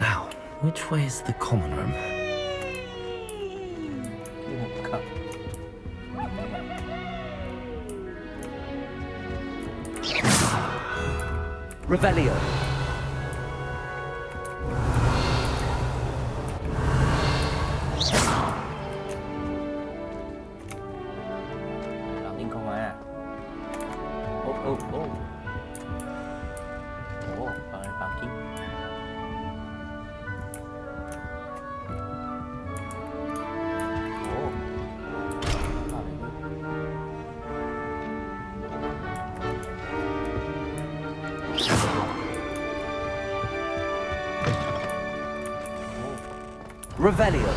Now, which way is the common room? Revelio. Liên không à? Ồ. Ồ, bằng kính. Ồ. Revelio.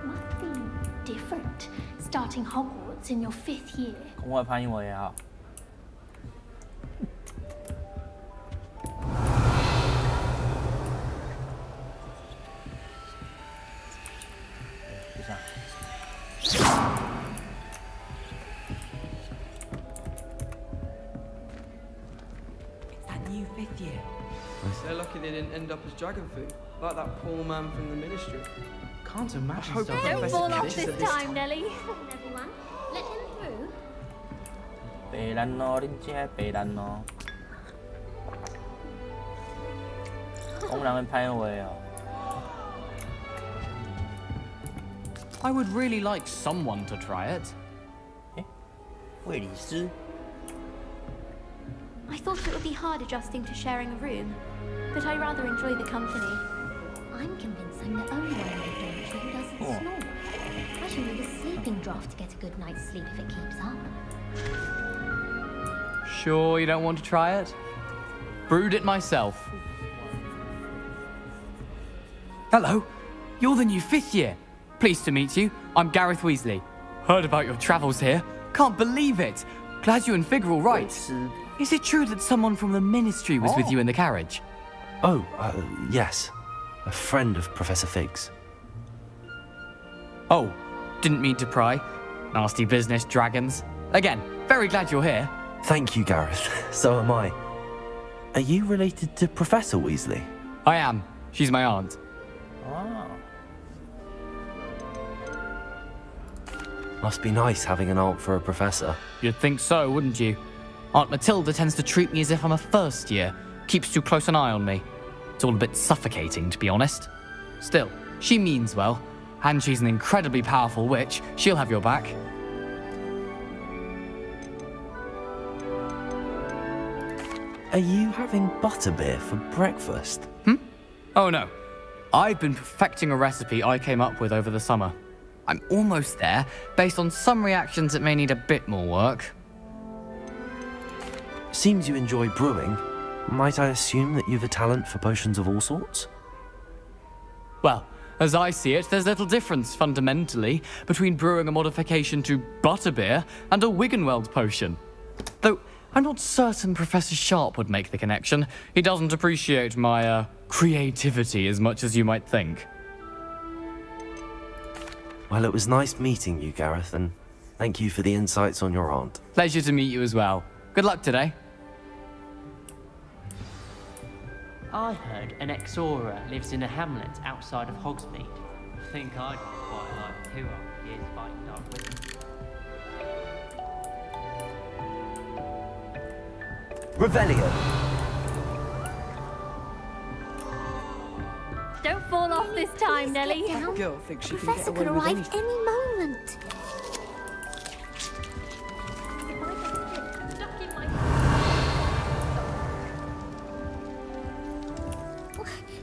Must be different starting Hogwarts in your 5th year. Không ai phai như vậy à? New 5th year. They're lucky they didn't end up as dragon food, like that poor man from the ministry. Can't imagine hope stuff Don't Don't like fall this off catches this at time, Nelly. Everyone, let him through. Pelano din siya, pelano. Ông làm em phai như vậy à? I would really like someone to try it. Quỷ lý sư. I thought it would be hard adjusting to sharing a room, but I rather enjoy the company. I'm convinced I'm the only one in the dormitory who doesn't Oh. snore. I should need a sleeping draft to get a good night's sleep if it keeps up. Sure you don't want to try it? Brewed it myself. Hello, you're the new 5th year. Pleased to meet you. I'm Gareth Weasley. Heard about your travels here. Can't believe it. Glad you and Fig are all right. Is it true that someone from the ministry was with you in the carriage? Oh, yes. A friend of Professor Fig's. Oh, didn't mean to pry. Nasty business, dragons. Again, very glad you're here. Thank you, Gareth. So am I. Are you related to Professor Weasley? I am. She's my aunt. Ah. Must be nice having an aunt for a professor. You'd think so, wouldn't you? Aunt Matilda tends to treat me as if I'm a first year. Keeps too close an eye on me. It's all a bit suffocating, to be honest. Still, she means well. And she's an incredibly powerful witch. She'll have your back. Are you having butterbeer for breakfast? Oh no. I've been perfecting a recipe I came up with over the summer. I'm almost there, based on some reactions that may need a bit more work. Seems you enjoy brewing. Might I assume that you've a talent for potions of all sorts? Well, as I see it, there's little difference, fundamentally, between brewing a modification to butterbeer and a Wiggenweld potion. Though, I'm not certain Professor Sharp would make the connection. He doesn't appreciate my, creativity as much as you might think. Well, it was nice meeting you, Gareth, and thank you for the insights on your aunt. Pleasure to meet you as well. Good luck today. I heard an Exora lives in a hamlet outside of Hogsmeade. I think I'd quite like to after years fighting dark wizards. Revelio. Don't fall off this time, Nelly. That girl thinks she can Professor get away could with arrive anything. any moment.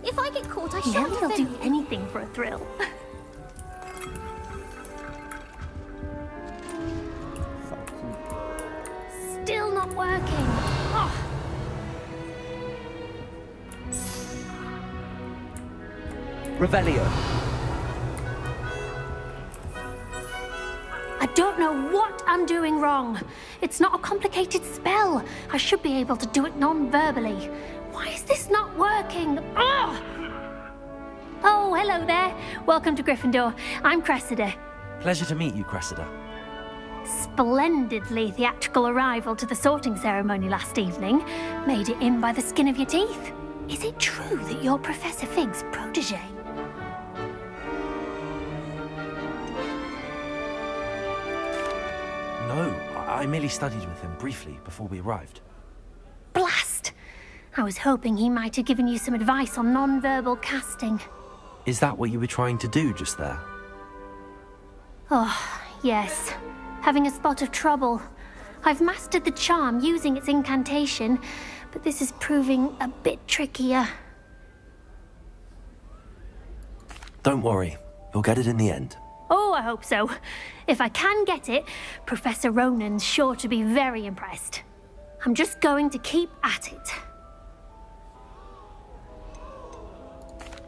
If I get caught, I shan't Nelly will do anything for a thrill. Still not working. Oh. Revelio. I don't know what I'm doing wrong. It's not a complicated spell. I should be able to do it non-verbally. Why is this not working? Ugh! Oh, Hello there. Welcome to Gryffindor. I'm Cressida. Pleasure to meet you, Cressida. Splendidly theatrical arrival to the sorting ceremony last evening. Made it in by the skin of your teeth. Is it true that you're Professor Fig's protege? No, I merely studied with him briefly before we arrived. Blast! I was hoping he might have given you some advice on non-verbal casting. Is that what you were trying to do just there? Oh, yes. Having a spot of trouble. I've mastered the charm using its incantation, but this is proving a bit trickier. Don't worry, you'll get it in the end. Oh, I hope so. If I can get it, Professor Ronan's sure to be very impressed. I'm just going to keep at it.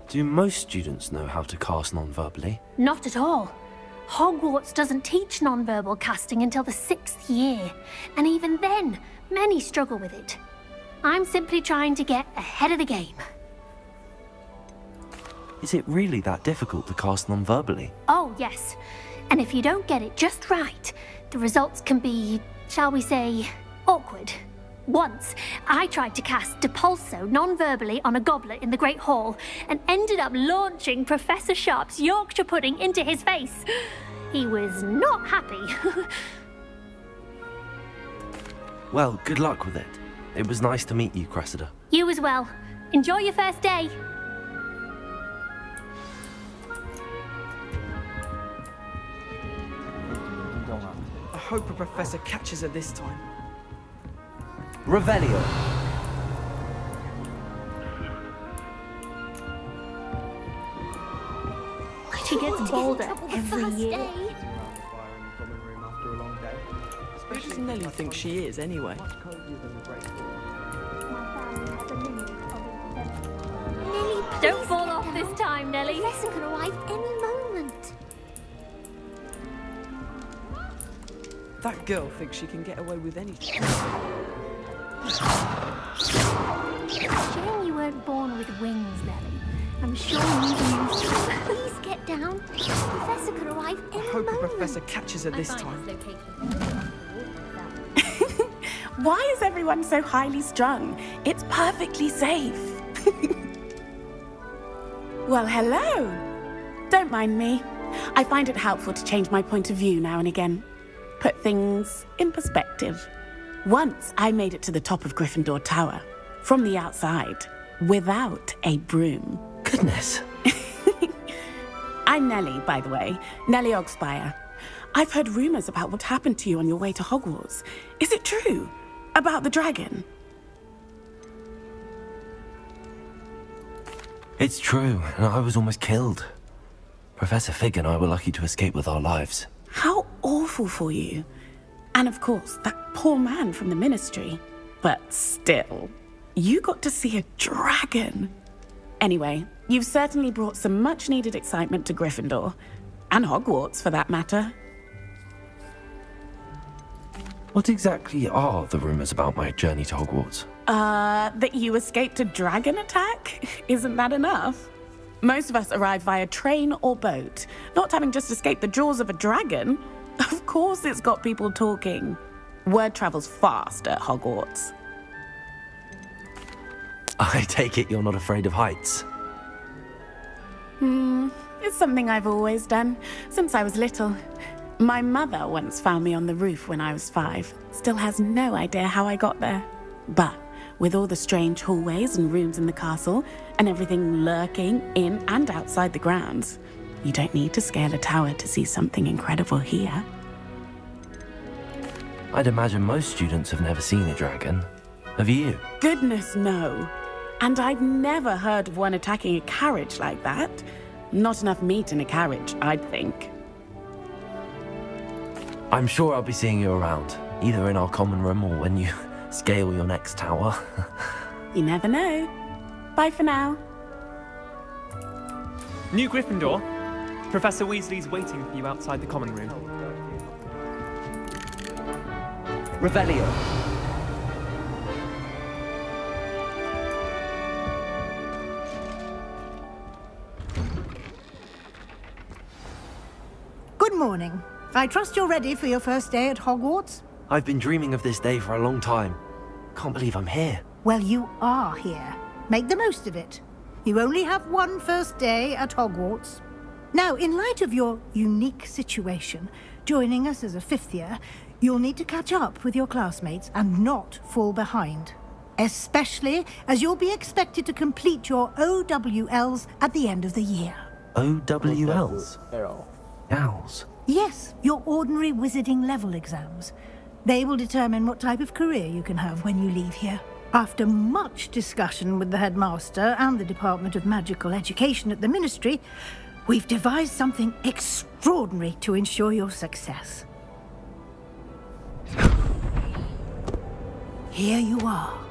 Do most students know how to cast non-verbally? Not at all. Hogwarts doesn't teach non-verbal casting until the 6th year, and even then, many struggle with it. I'm simply trying to get ahead of the game. Is it really that difficult to cast non-verbally? Oh, yes. And if you don't get it just right, the results can be, shall we say, awkward. Once, I tried to cast Depulso non-verbally on a goblet in the Great Hall and ended up launching Professor Sharp's Yorkshire pudding into his face. He was not happy. Well, good luck with it. It was nice to meet you, Cressida. You as well. Enjoy your first day. I hope a professor catches her this time. Revelio. She gets bolder every year. Who does Nelly think she is, anyway? Nelly, Don't fall off this time, Nelly. Professor could arrive any moment. That girl thinks she can get away with anything. Shame you weren't born with wings, Nelly. I'm sure you knew. Please get down. Professor could arrive any I hope a moment. professor catches her this time. Why is everyone so highly strung? It's perfectly safe. Well, hello. Don't mind me. I find it helpful to change my point of view now and again. Put things in perspective. Once I made it to the top of Gryffindor Tower, from the outside, without a broom. Goodness. I'm Nellie, by the way. Nellie Ogspire. I've heard rumors about what happened to you on your way to Hogwarts. Is it true? About the dragon? It's true, and I was almost killed. Professor Fig and I were lucky to escape with our lives. How awful for you. And of course, that poor man from the Ministry. But still, you got to see a dragon. Anyway, you've certainly brought some much-needed excitement to Gryffindor. And Hogwarts, for that matter. What exactly are the rumors about my journey to Hogwarts? That you escaped a dragon attack? Isn't that enough? Most of us arrive via train or boat, not having just escaped the jaws of a dragon. Of course it's got people talking. Word travels fast at Hogwarts. I take it you're not afraid of heights. It's something I've always done, since I was little. My mother once found me on the roof when I was 5. Still has no idea how I got there. But with all the strange hallways and rooms in the castle, and everything lurking in and outside the grounds, you don't need to scale a tower to see something incredible here. I'd imagine most students have never seen a dragon. Have you? Goodness, no. And I've never heard of one attacking a carriage like that. Not enough meat in a carriage, I'd think. I'm sure I'll be seeing you around, either in our common room or when you scale your next tower. You never know. Bye for now. New Gryffindor. Professor Weasley's waiting for you outside the common room. Revelio. morning. I trust you're ready for your first day at Hogwarts? I've been dreaming of this day for a long time. Can't believe I'm here. Well, you are here. Make the most of it. You only have one first day at Hogwarts. Now, in light of your unique situation, joining us as a fifth year, you'll need to catch up with your classmates and not fall behind. Especially as you'll be expected to complete your OWLs at the end of the year. OWLs? Owls? Yes, your ordinary wizarding level exams. They will determine what type of career you can have when you leave here. After much discussion with the headmaster and the Department of Magical Education at the Ministry, we've devised something extraordinary to ensure your success. Here you are.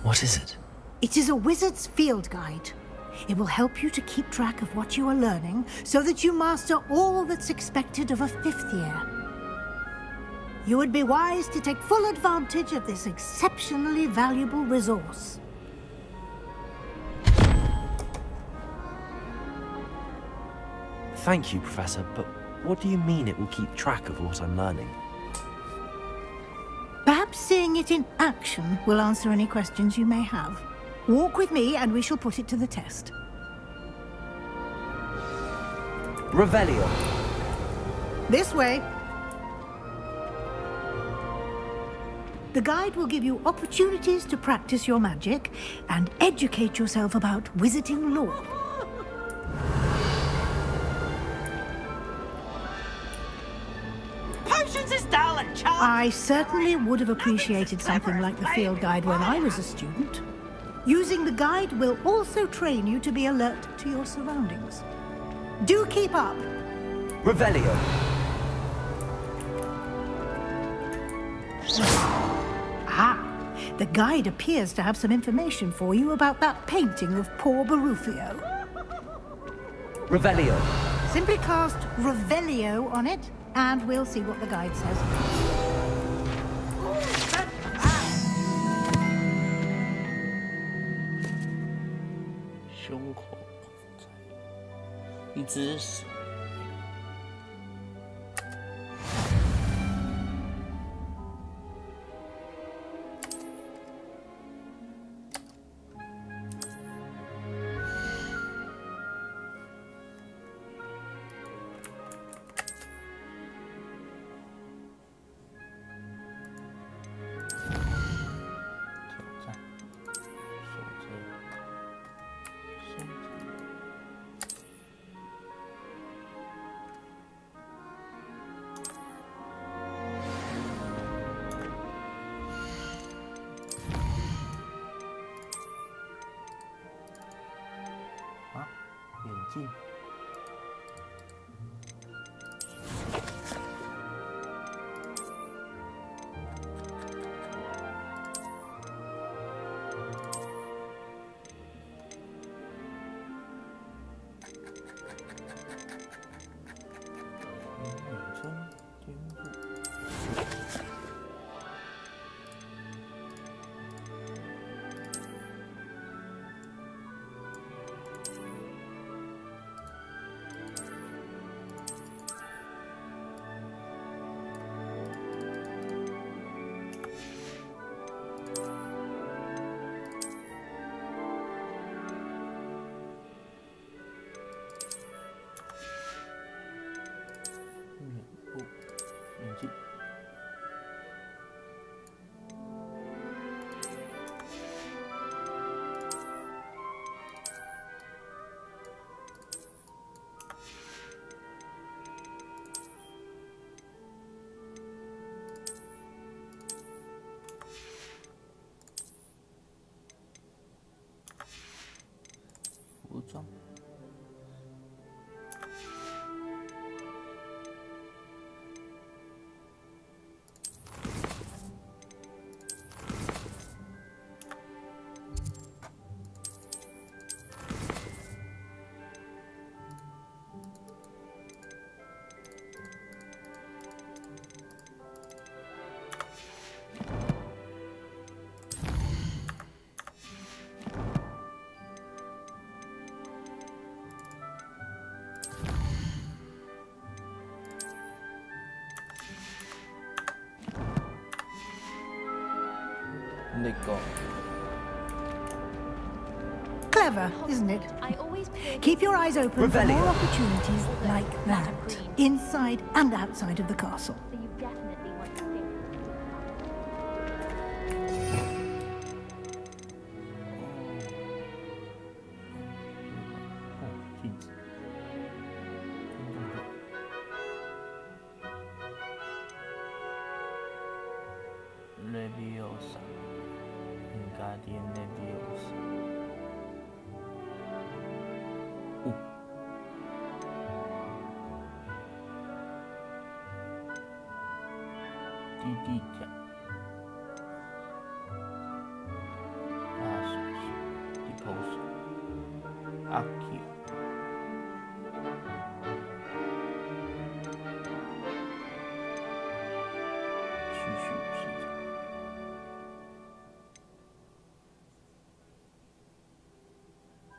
What is it? It is a wizard's field guide. It will help you to keep track of what you are learning so that you master all that's expected of a fifth year. You would be wise to take full advantage of this exceptionally valuable resource. Thank you, Professor, but what do you mean it will keep track of what I'm learning? Perhaps seeing it in action will answer any questions you may have. Walk with me and we shall put it to the test. Revelio. This way. The guide will give you opportunities to practice your magic and educate yourself about wizarding lore. Potions is dull and charm. I certainly would have appreciated something like the field guide when I was a student. Using the guide will also train you to be alert to your surroundings. Do keep up. Revelio. The guide appears to have some information for you about that painting of poor Barufio. Revelio. Simply cast Revelio on it, and we'll see what the guide says. 내 거. Clever, isn't it? I always Keep your eyes open for Revelio. more opportunities like that, inside and outside of the castle. So you definitely want to stay. 진짜. 레비오사. 가디언 레비오사. 오. 디디자. 아소스. 디포스. 아키오.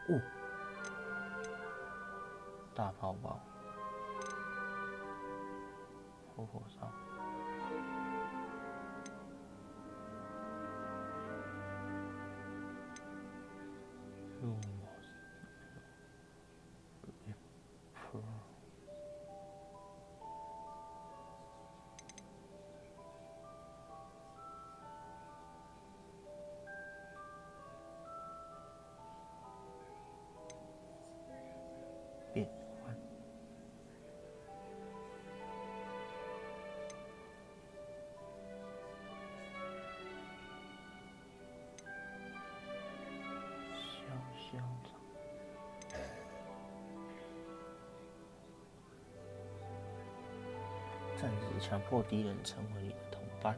오! 大泡泡，活火烧，变换。潇潇场，暂时强迫敌人成为你的同伴。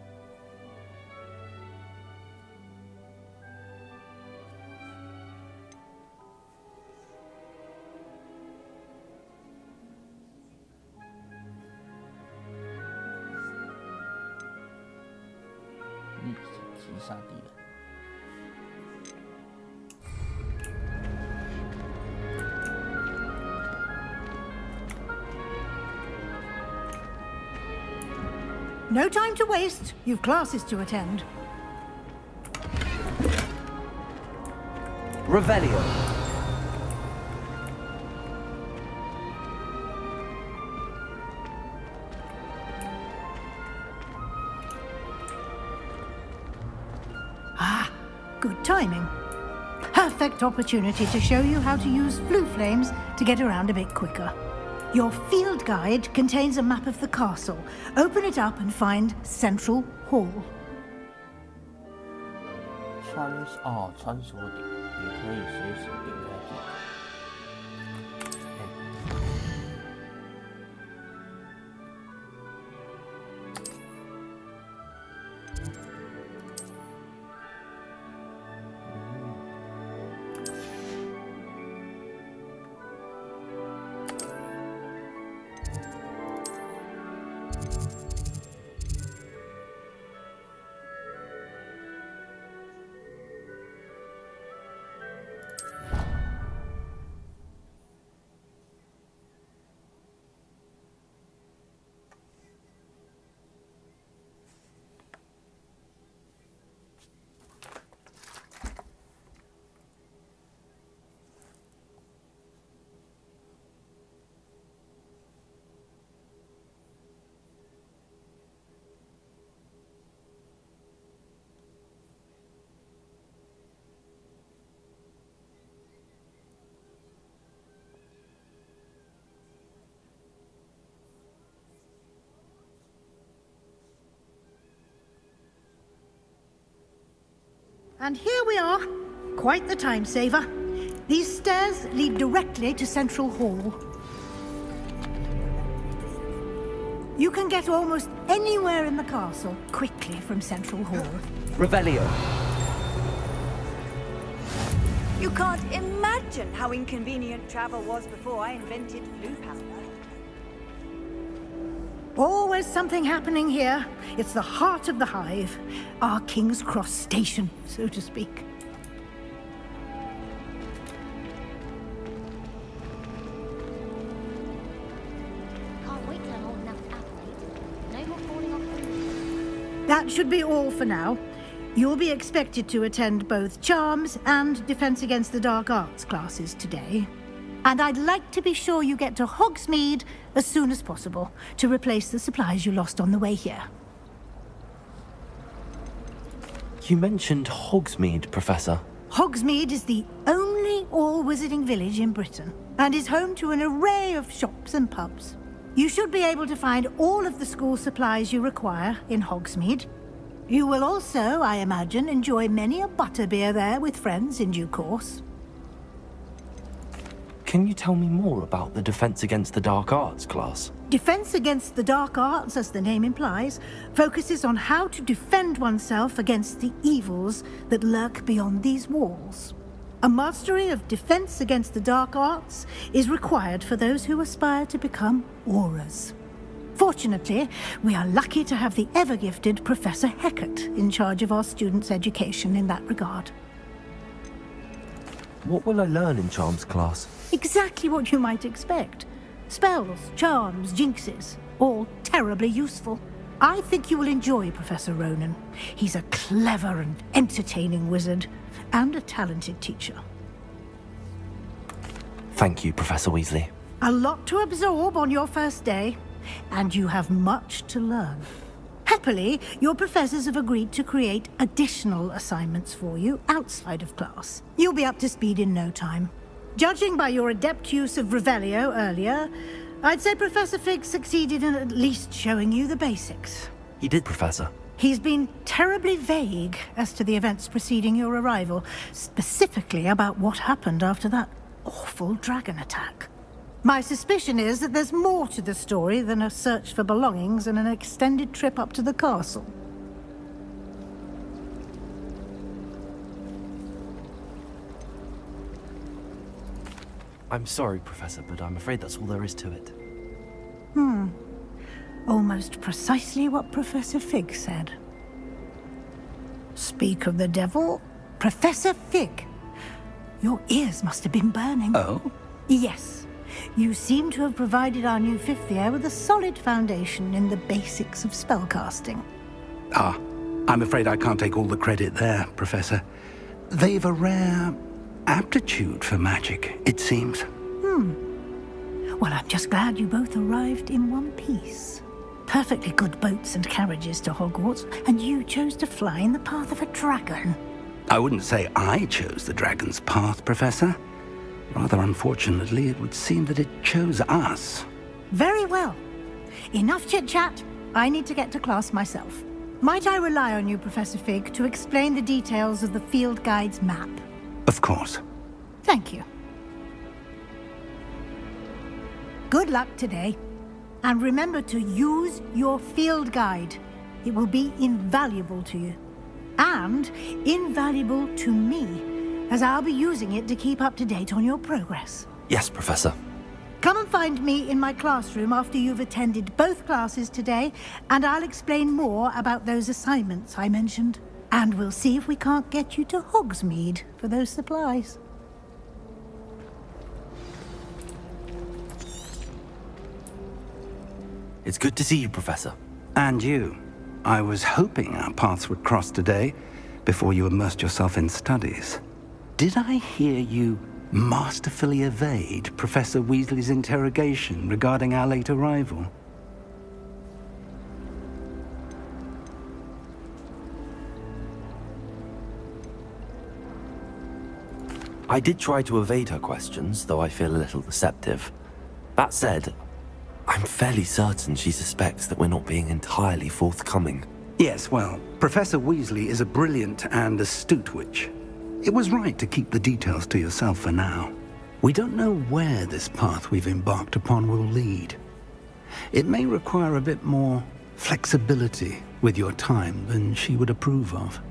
立即击杀敌人。No time to waste. You've classes to attend. Revelio. Ah, good timing. Perfect opportunity to show you how to use flue flames to get around a bit quicker. Your field guide contains a map of the castle. Open it up and find Central Hall. 穿梭点也可以随时点开地图。And here we are. Quite the time saver. These stairs lead directly to Central Hall. You can get almost anywhere in the castle quickly from Central Hall. Revelio. You can't imagine how inconvenient travel was before I invented blue powder. Always something happening here. It's the heart of the hive. Our King's Cross station, so to speak. Can't wait till I'm old enough to appellate. No more falling off the roof. That should be all for now. You'll be expected to attend both Charms and Defense Against the Dark Arts classes today. And I'd like to be sure you get to Hogsmeade as soon as possible to replace the supplies you lost on the way here. You mentioned Hogsmeade, Professor. Hogsmeade is the only all-wizarding village in Britain and is home to an array of shops and pubs. You should be able to find all of the school supplies you require in Hogsmeade. You will also, I imagine, enjoy many a butterbeer there with friends in due course. Can you tell me more about the Defense Against the Dark Arts class? Defense Against the Dark Arts, as the name implies, focuses on how to defend oneself against the evils that lurk beyond these walls. A mastery of Defense Against the Dark Arts is required for those who aspire to become Aurors. Fortunately, we are lucky to have the ever-gifted Professor Hecat in charge of our students' education in that regard. What will I learn in Charms class? Exactly what you might expect. Spells, charms, jinxes, all terribly useful. I think you will enjoy Professor Ronan. He's a clever and entertaining wizard, and a talented teacher. Thank you, Professor Weasley. A lot to absorb on your first day, and you have much to learn. Happily, your professors have agreed to create additional assignments for you outside of class. You'll be up to speed in no time. Judging by your adept use of Revelio earlier, I'd say Professor Fig succeeded in at least showing you the basics. He did, Professor. He's been terribly vague as to the events preceding your arrival, specifically about what happened after that awful dragon attack. My suspicion is that there's more to the story than a search for belongings and an extended trip up to the castle. I'm sorry, Professor, but I'm afraid that's all there is to it. Almost precisely what Professor Fig said. Speak of the devil, Professor Fig. Your ears must have been burning. Oh? Yes. You seem to have provided our new fifth year with a solid foundation in the basics of spellcasting. Ah, I'm afraid I can't take all the credit there, Professor. They've a rare aptitude for magic, it seems. Well, I'm just glad you both arrived in one piece. Perfectly good boats and carriages to Hogwarts, and you chose to fly in the path of a dragon. I wouldn't say I chose the dragon's path, Professor. Rather unfortunately, it would seem that it chose us. Very well. Enough chit-chat. I need to get to class myself. Might I rely on you, Professor Fig, to explain the details of the field guide's map? Of course. Thank you. Good luck today. And remember to use your field guide. It will be invaluable to you. And invaluable to me, as I'll be using it to keep up to date on your progress. Yes, Professor. Come and find me in my classroom after you've attended both classes today, and I'll explain more about those assignments I mentioned. And we'll see if we can't get you to Hogsmeade for those supplies. It's good to see you, Professor. And you. I was hoping our paths would cross today, before you immersed yourself in studies. Did I hear you masterfully evade Professor Weasley's interrogation regarding our late arrival? I did try to evade her questions, though I feel a little deceptive. That said, I'm fairly certain she suspects that we're not being entirely forthcoming. Yes, well, Professor Weasley is a brilliant and astute witch. It was right to keep the details to yourself for now. We don't know where this path we've embarked upon will lead. It may require a bit more flexibility with your time than she would approve of.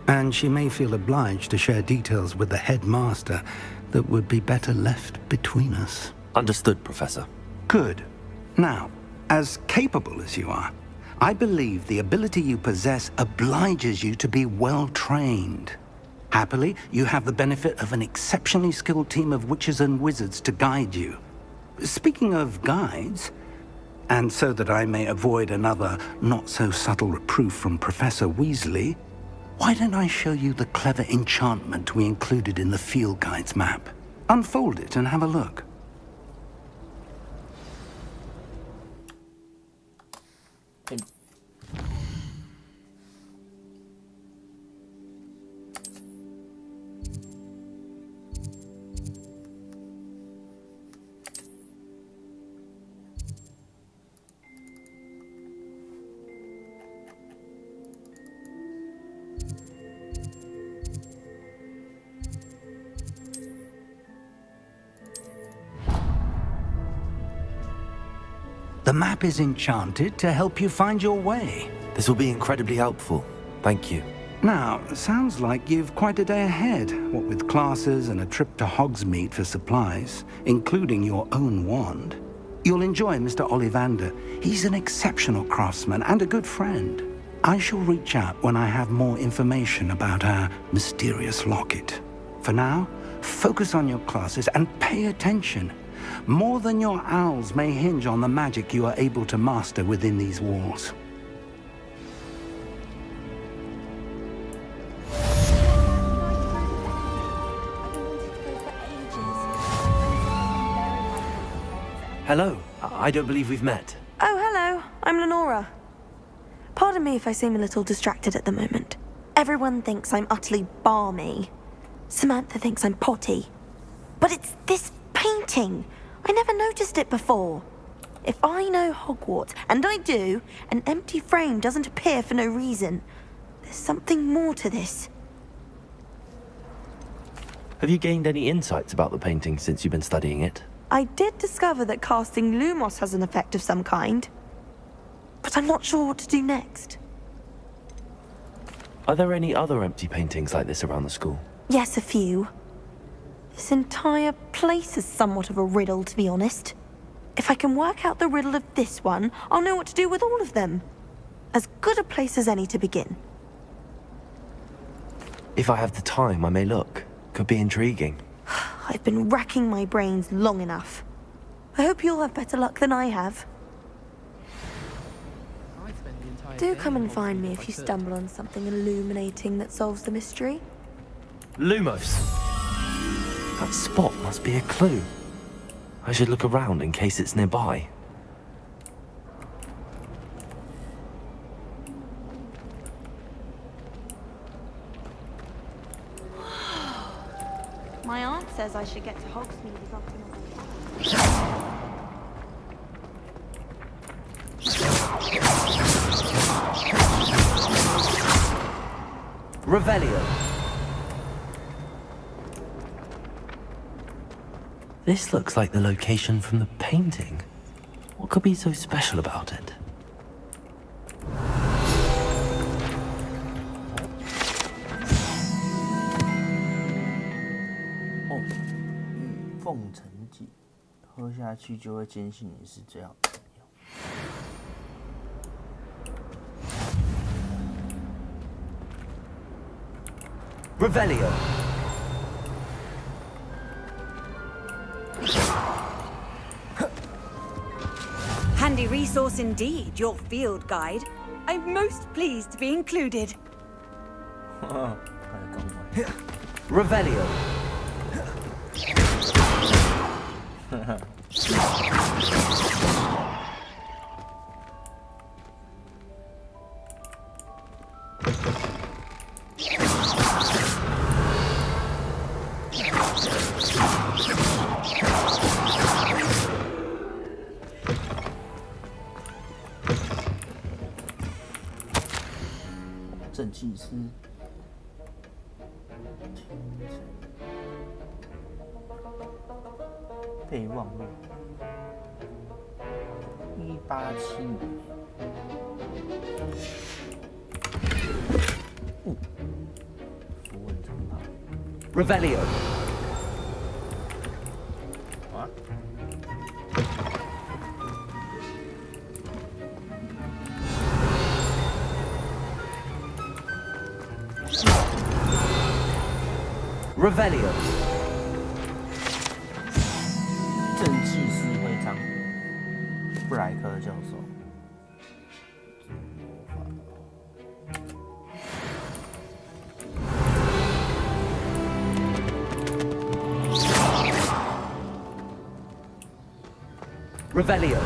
And she may feel obliged to share details with the headmaster that would be better left between us. Understood, Professor. Good. Now, as capable as you are, I believe the ability you possess obliges you to be well-trained. Happily, you have the benefit of an exceptionally skilled team of witches and wizards to guide you. Speaking of guides, and so that I may avoid another not-so-subtle reproof from Professor Weasley, Why don't I show you the clever enchantment we included in the field guide's map? Unfold it and have a look. The map is enchanted to help you find your way. This will be incredibly helpful. Thank you. Now, sounds like you've quite a day ahead, what with classes and a trip to Hogsmeade for supplies, including your own wand. You'll enjoy Mr. Ollivander. He's an exceptional craftsman and a good friend. I shall reach out when I have more information about our mysterious locket. For now, focus on your classes and pay attention. More than your owls may hinge on the magic you are able to master within these walls. Hello. I don't believe we've met. Oh, hello. I'm Lenora. Pardon me if I seem a little distracted at the moment. Everyone thinks I'm utterly balmy. Samantha thinks I'm potty. But it's this painting. I never noticed it before. If I know Hogwarts, and I do, an empty frame doesn't appear for no reason. There's something more to this. Have you gained any insights about the painting since you've been studying it? I did discover that casting Lumos has an effect of some kind. But I'm not sure what to do next. Are there any other empty paintings like this around the school? Yes, a few. This entire place is somewhat of a riddle, to be honest. If I can work out the riddle of this one, I'll know what to do with all of them. As good a place as any to begin. If I have the time, I may look. Could be intriguing. I've been racking my brains long enough. I hope you'll have better luck than I have. Do come and find me if you stumble on something illuminating that solves the mystery. Lumos! That spot must be a clue. I should look around in case it's nearby. My aunt says I should get to Hogsmeade as often as Revelio. This looks like the location from the painting. What could be so special about it?《御凤城记》，喝下去就会坚信你是最好的朋友。Revelio. Handy resource indeed, your field guide. I'm most pleased to be included. Revelio.正气师，备忘录，1875年。符文长袍。Revelio. 啊？ Revelio. 正气师徽章，布莱克教授。魔法， Revelio.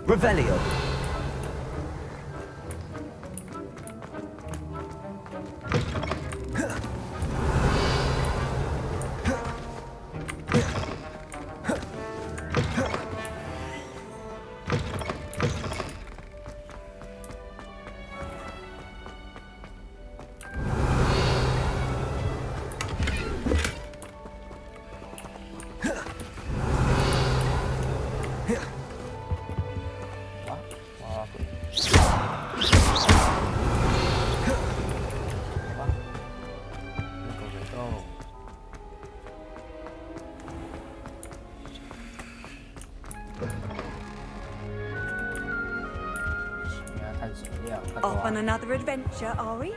Revelio. Off on another adventure, are we?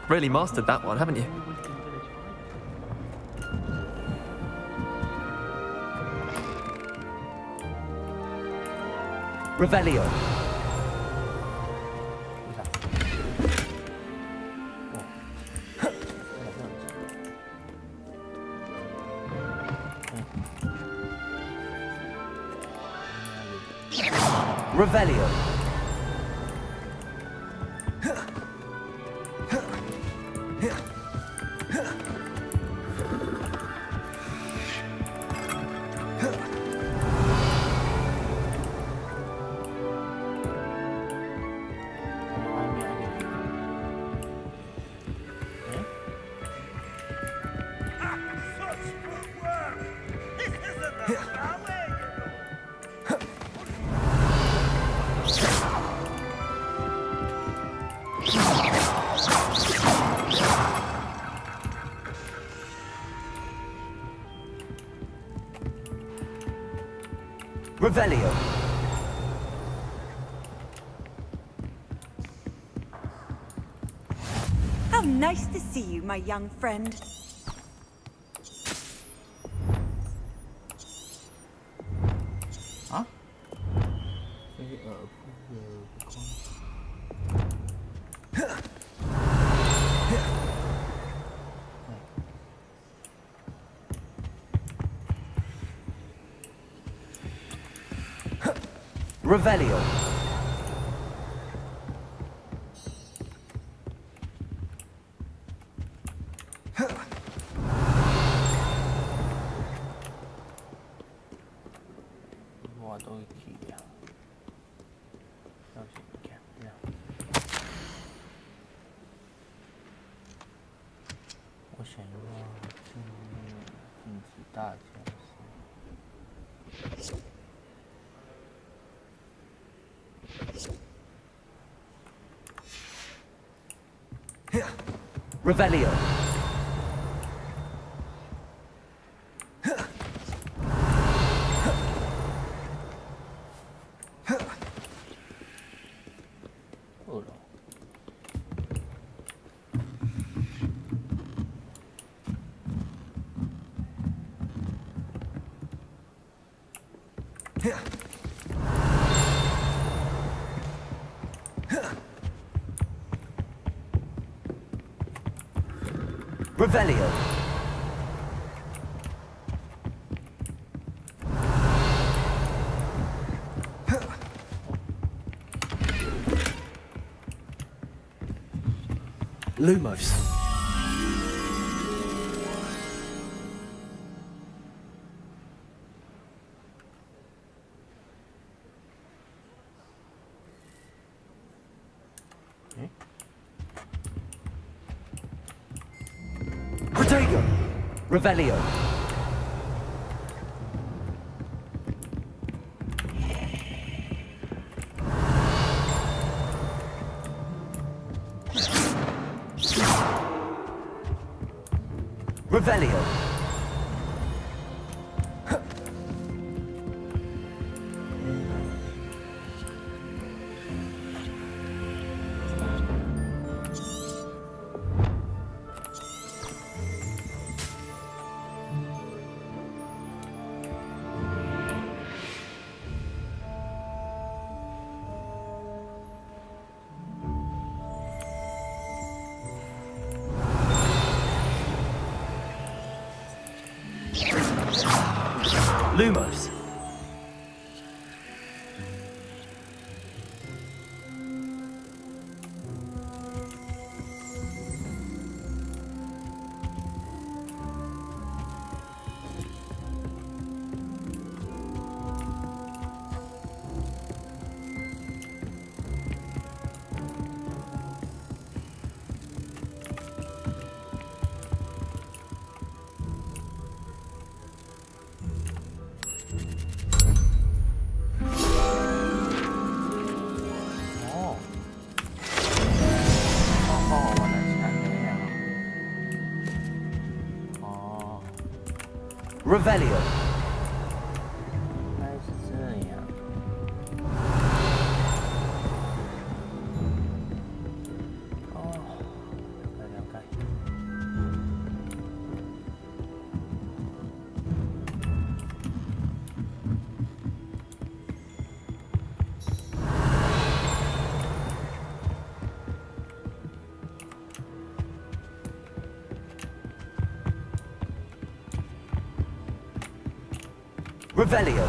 Really mastered that one, haven't you? Revelio. Revelio. Revelio. How nice to see you, my young friend. Huh? Revelio. What do we keep here? Yeah. 我想要禁止大家。 Revelio. Revelio. Lumos. Protego. Revelio. Revelio. Lumos. Revelio. 原来是这样。哦，了解。Revelio.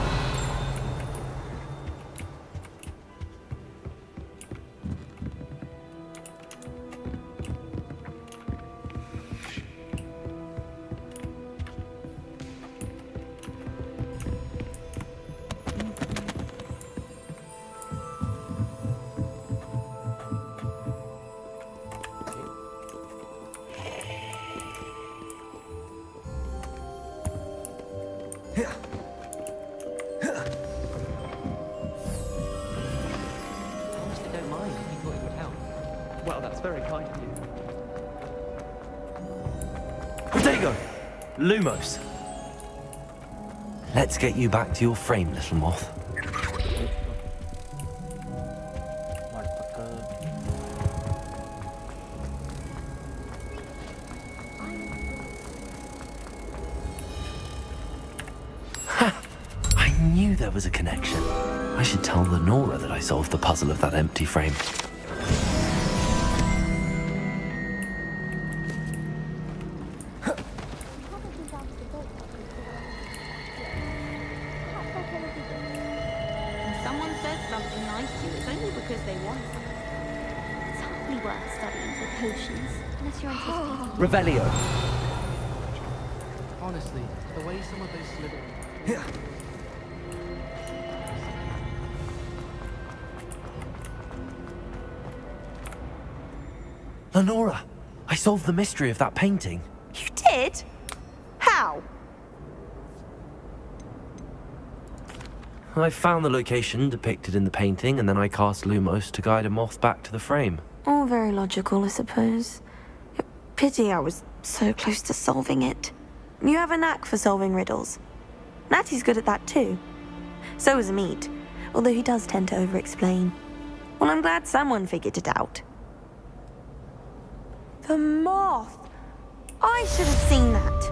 Honestly, don't mind if you thought it would help. Well, that's very kind of you. Protego! Lumos. Let's get you back to your frame, little moth. I knew there was a connection. I should tell Lenora that I solved the puzzle of that empty frame. When someone says something nice to you, it's only because they want something. It's hardly worth studying for potions, unless you're anticipating. Revelio. Honestly, the way some of those Slytherin... Lenora, I solved the mystery of that painting. You did? How? I found the location depicted in the painting, and then I cast Lumos to guide a moth back to the frame. All very logical, I suppose. Pity I was so close to solving it. You have a knack for solving riddles. Natty's good at that too. So is Amit, although he does tend to over-explain. Well, I'm glad someone figured it out. The moth! I should have seen that.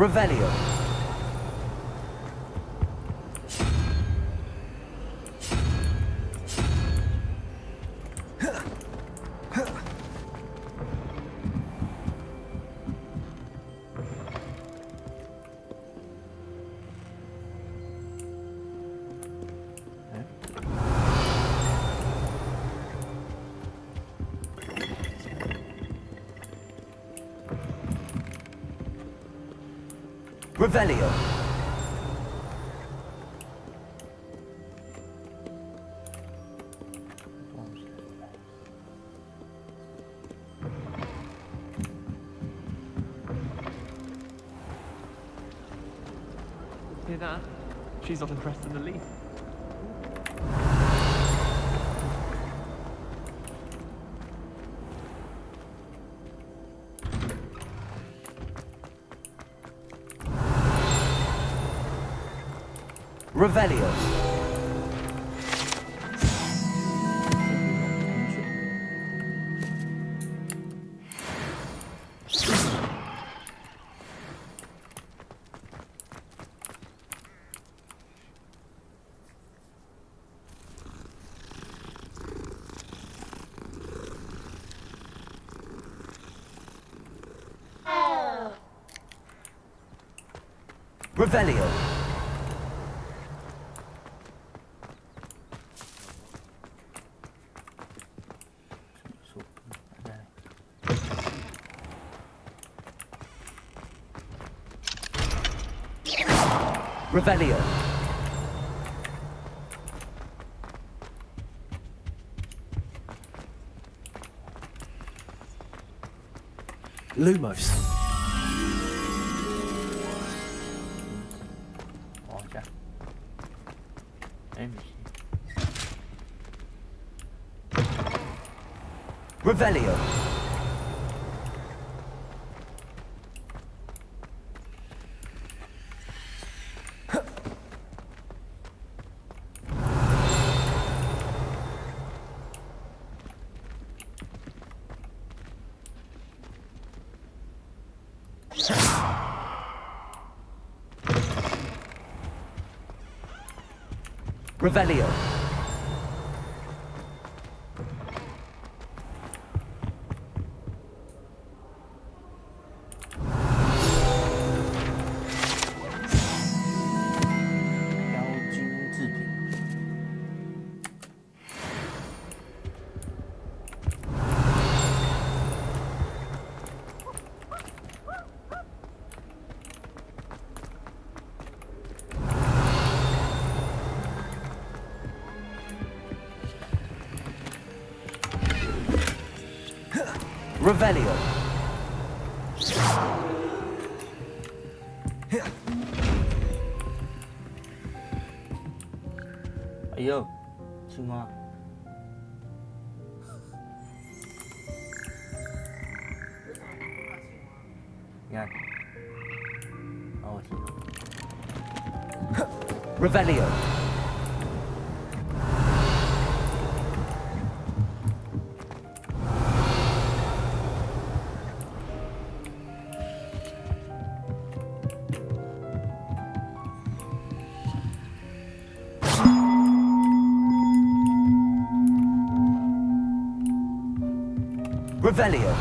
Revelio. Revelio. Hear that? She's not impressed in the least. Revelio. Revelio. Revelio. Lumos. Revelio. Revelio. Revelio. Ayo, 青蛙。你看，哦，我听到。Revelio. Revelio.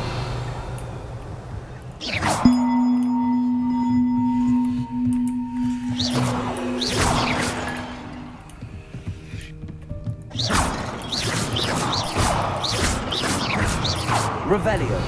Revelio.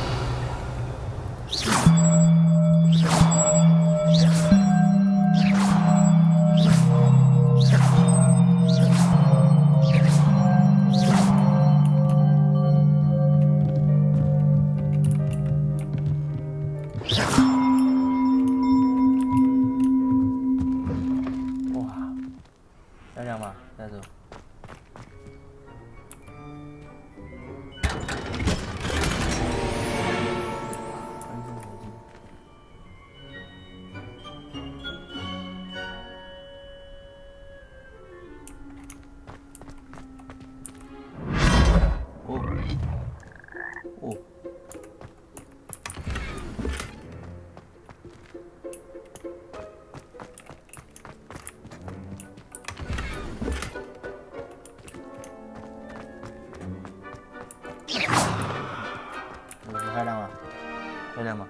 哦。太亮了，太亮吗？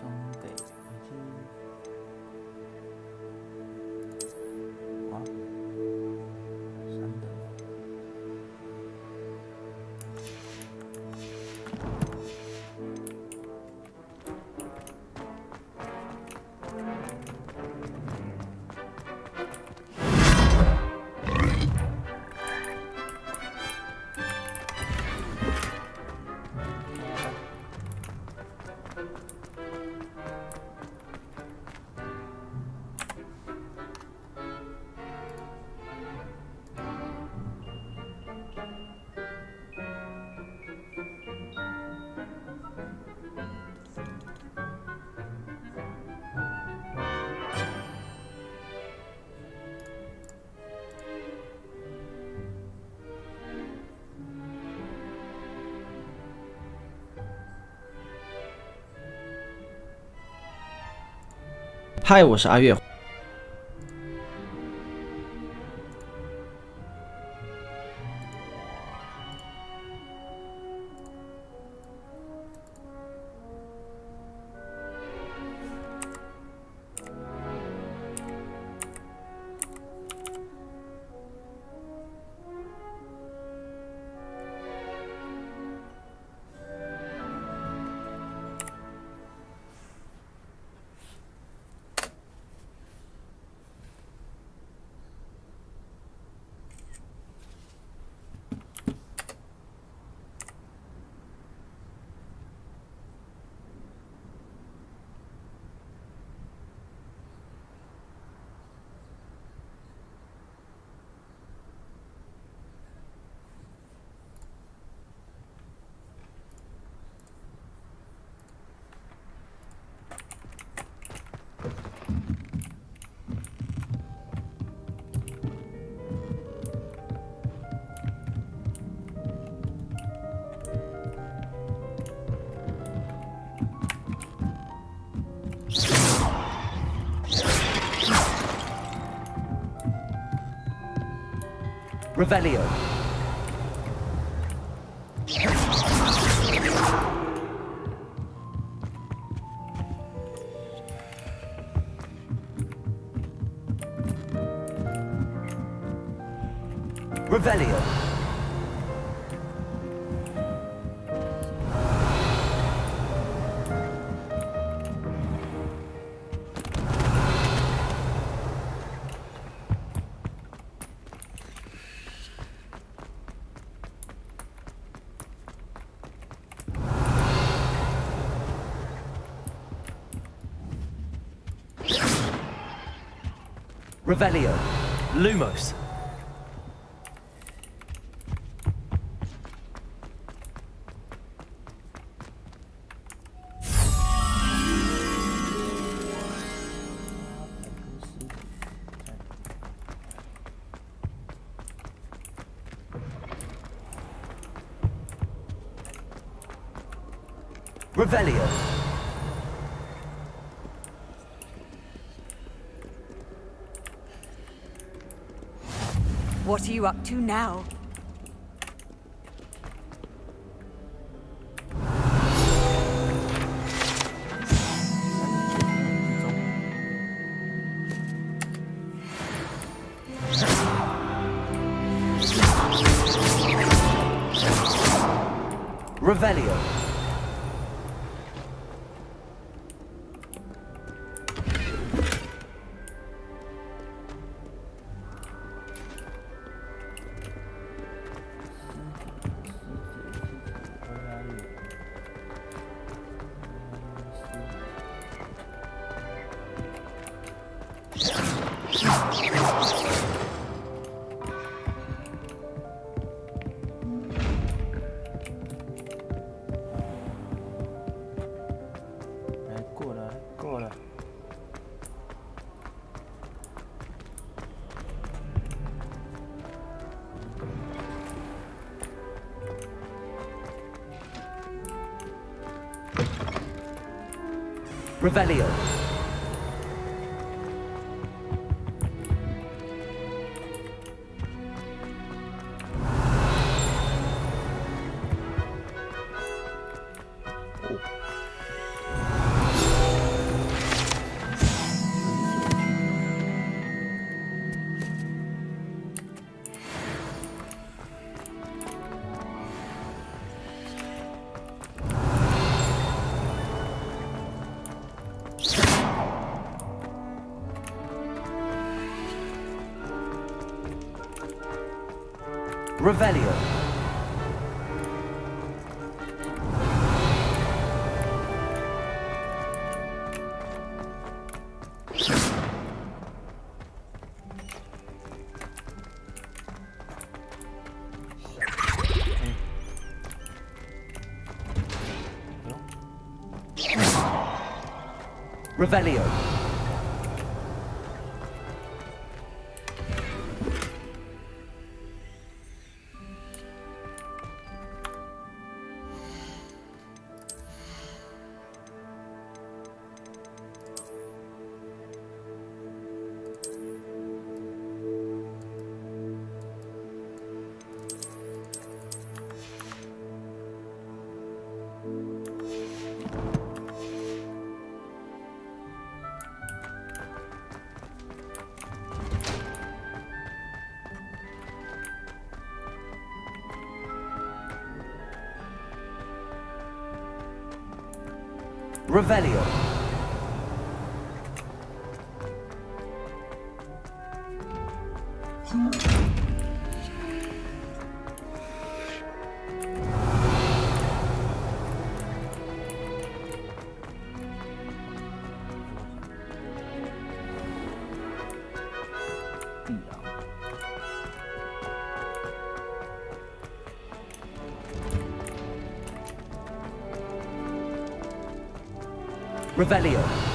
中北已经啊，3等。嗨，我是阿月。Revelio. Revelio. Revelio. Lumos. Revelio. What are you up to now? Revelio. Revelio. Revelio. Revelio. Revelio. Revelio.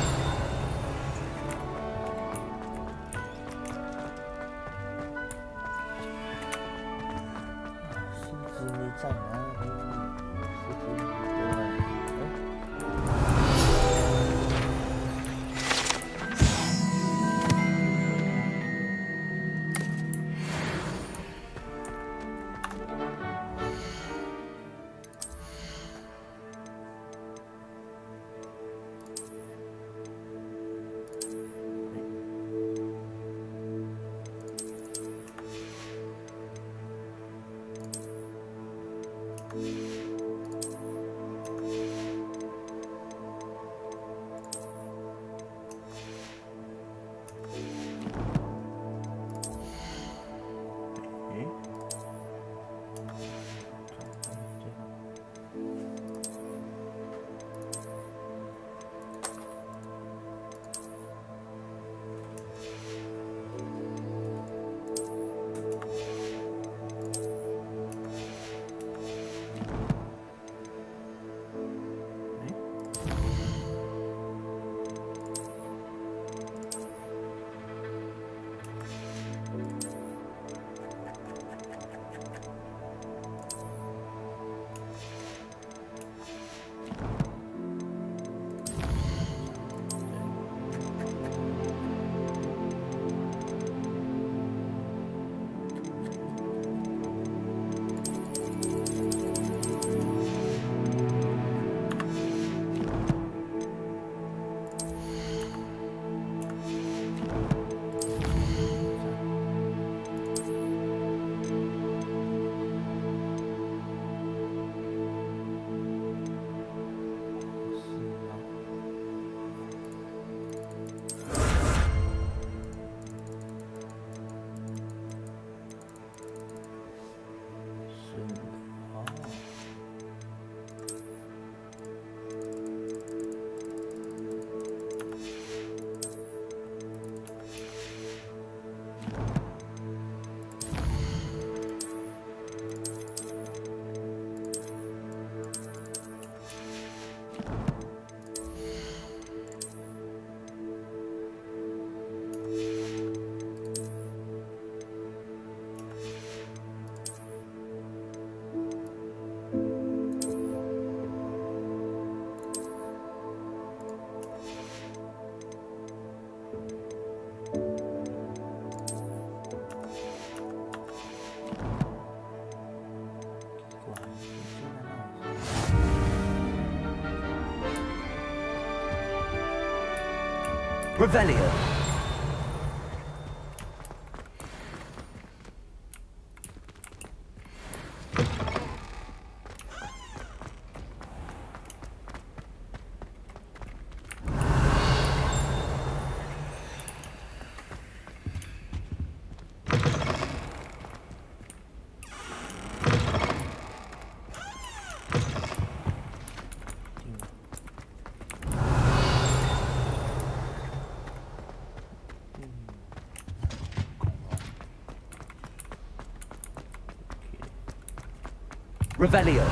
Revelio. Revelio.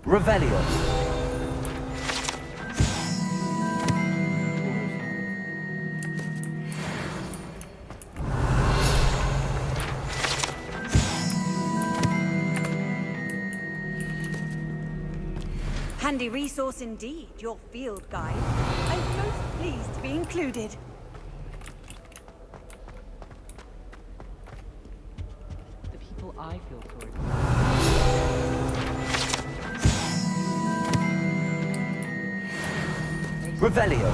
Revelio. Handy resource indeed, your field guide. I'm most pleased to be included. The people I feel sorry for. Revelio.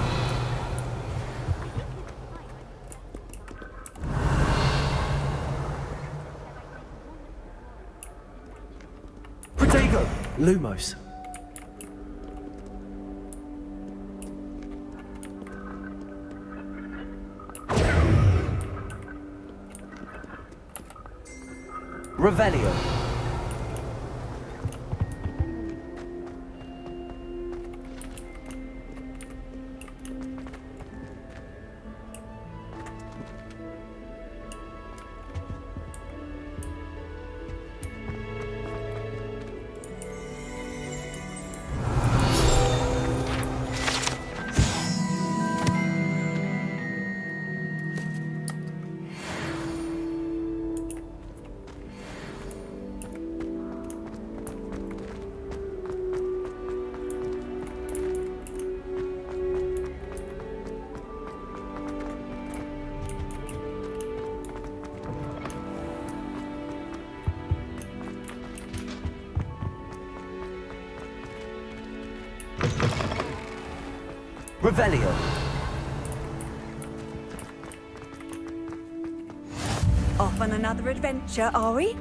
Protego. Lumos. Revelio. Revelio. Off on another adventure, are we?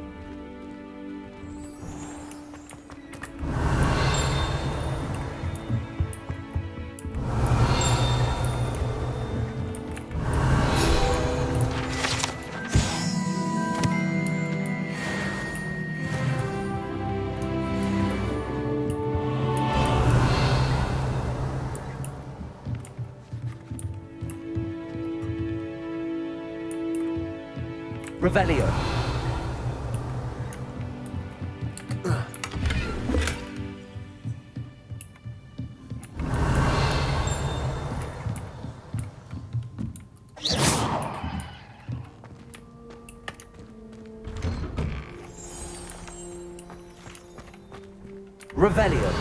Revelio. Revelio.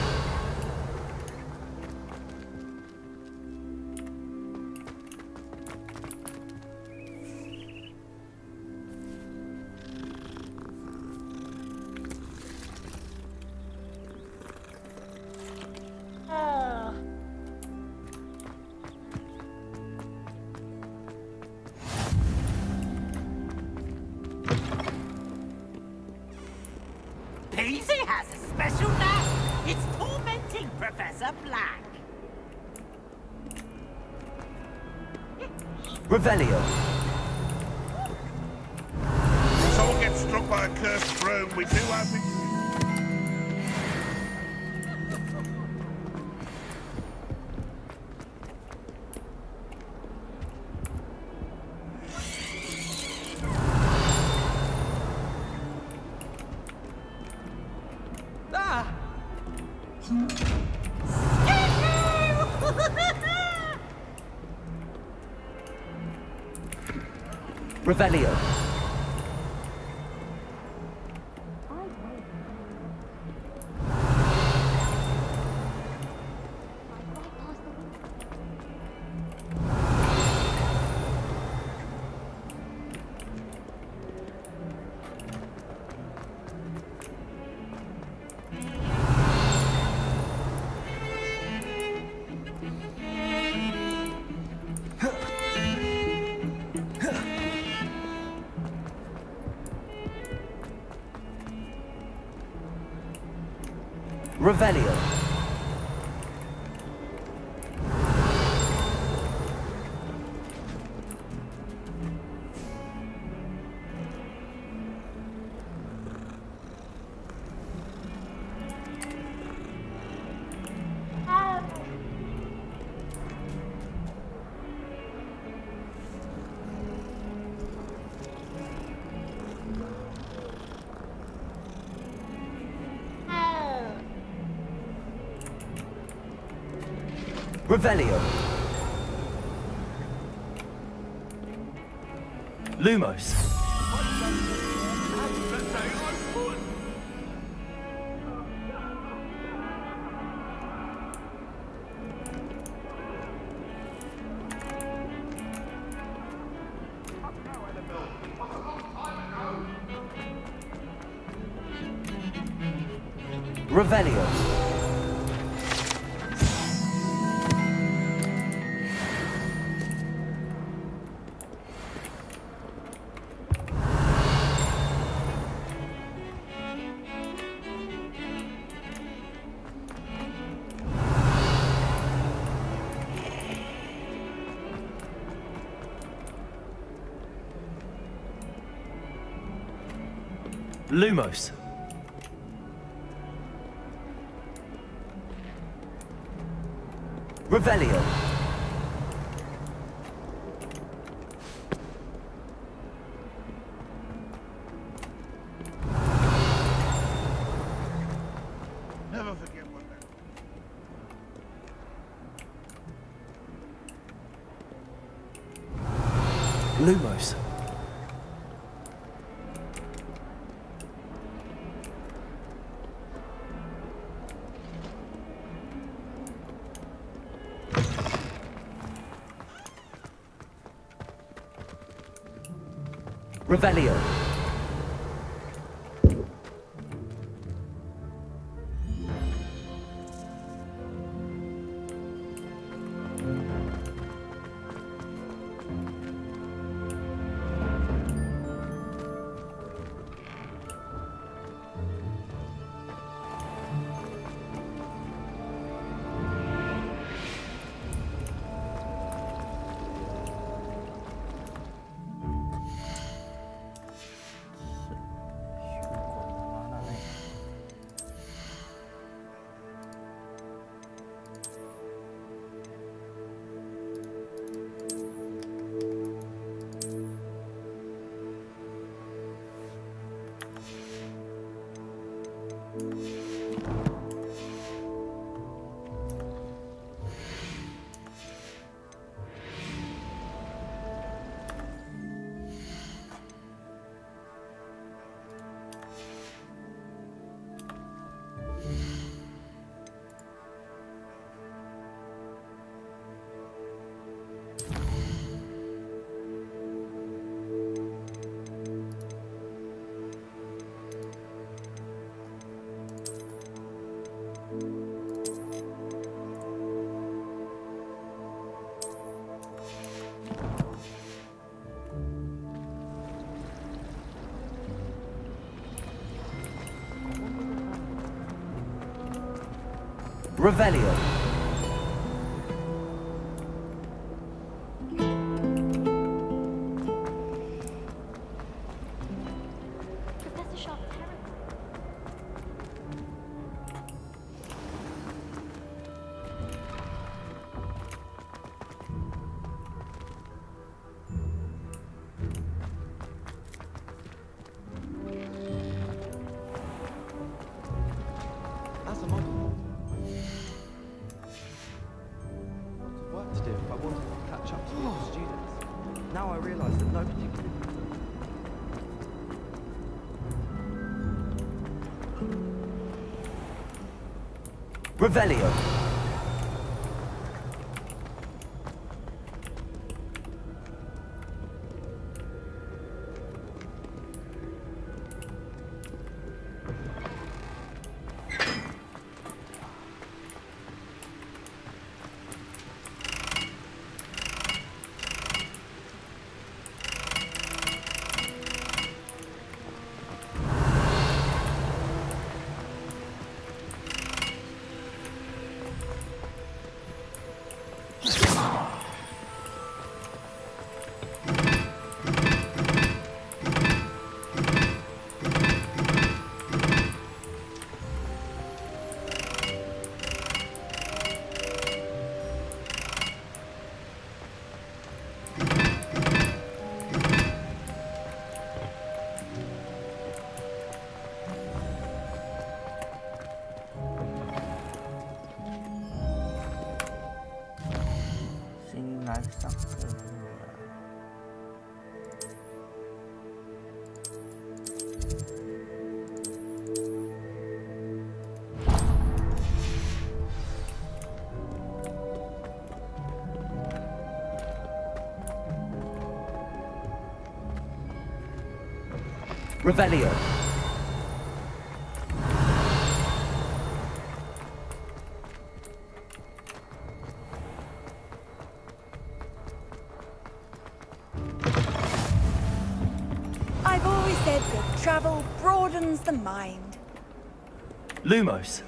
Paisley has a special knack. It's tormenting Professor Black. Revelio. If someone gets struck by a cursed throne, we do have it. Revelio. Revelio. Revelio. Lumos. Revelio. Lumos. Revelio. Never forget what that. Lumos. Revelio. Revelio. realise that no particular... Revelio. Revelio. I've always said that travel broadens the mind. Lumos.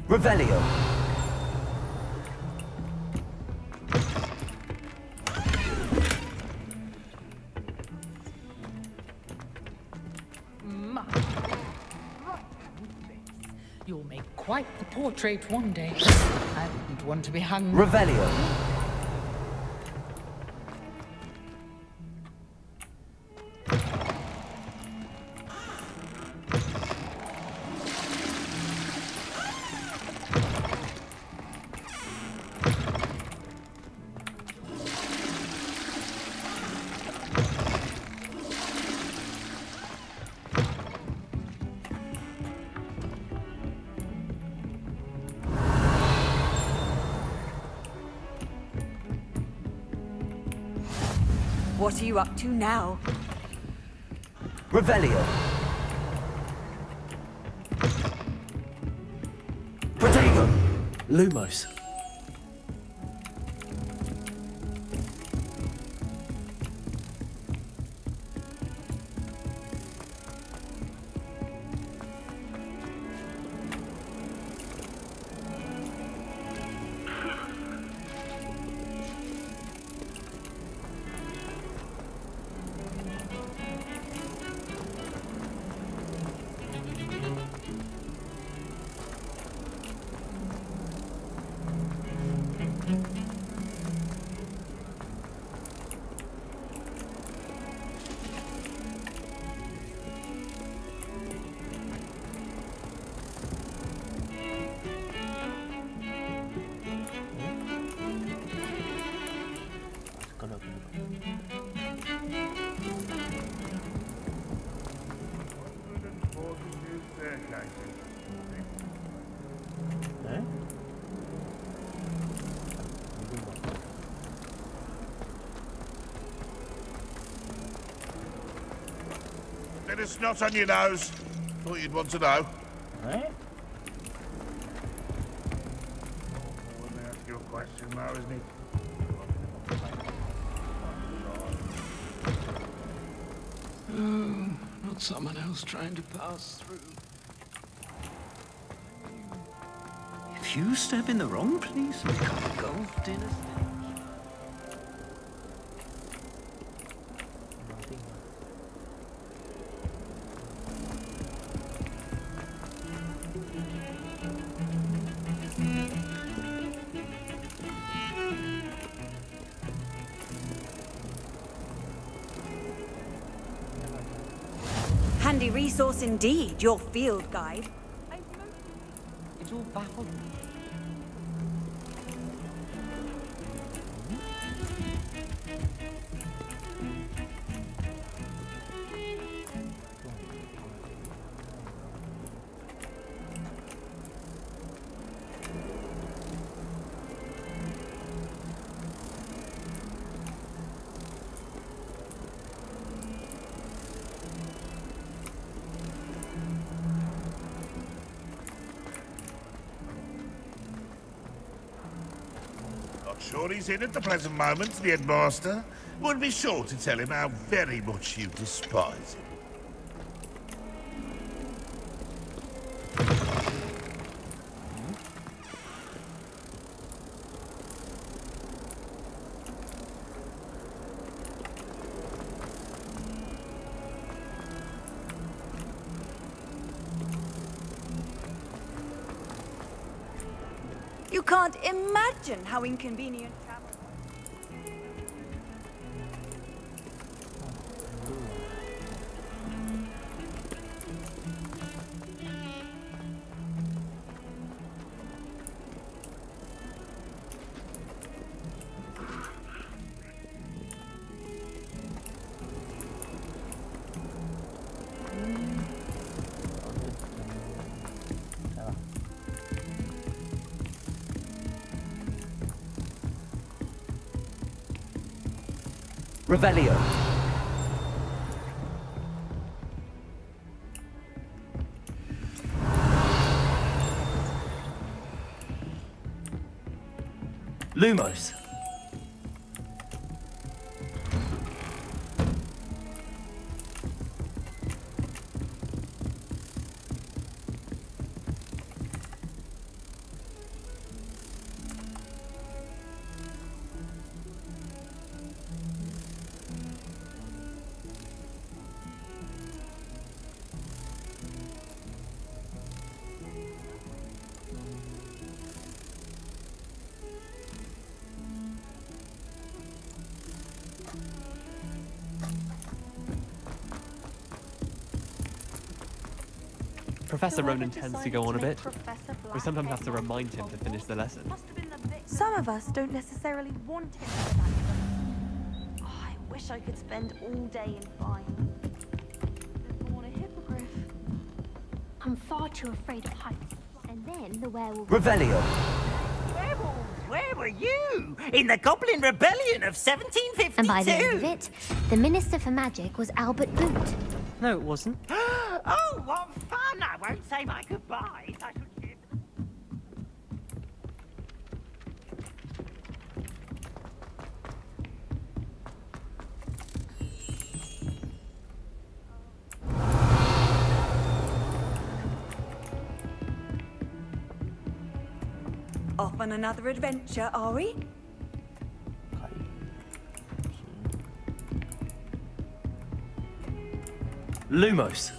Revelio. You'll make quite the portrait one day. I wouldn't want to be hung. Revelio. What are you up to now? Revelio. Protego. Lumos. Bit of snot on your nose. Thought you'd want to know. Eh? Let me ask you a question now, isn't it? Oh, not someone else trying to pass through. If you step in the wrong place, we become engulfed in a Handy resource indeed, your field guide. It's all baffled me. Sure he's in at the present moment, the headmaster. Would be sure to tell him how very much you despise him. You can't imagine how inconvenient travel. Revelio. Lumos. Professor Ronan tends to go on a bit. We sometimes have to remind him to finish the lesson. Some of us don't necessarily want him to go back. Oh, I wish I could spend all day in fine. What a hippogriff. I'm far too afraid of heights. And then the werewolf... Revelio. Werewolves, where were you? In the Goblin Rebellion of 1752? And by the end of it, the Minister for Magic was Albert Boot. No, it wasn't. Oh, what fun! I won't say my goodbyes. I should give... Off on another adventure, are we? Lumos.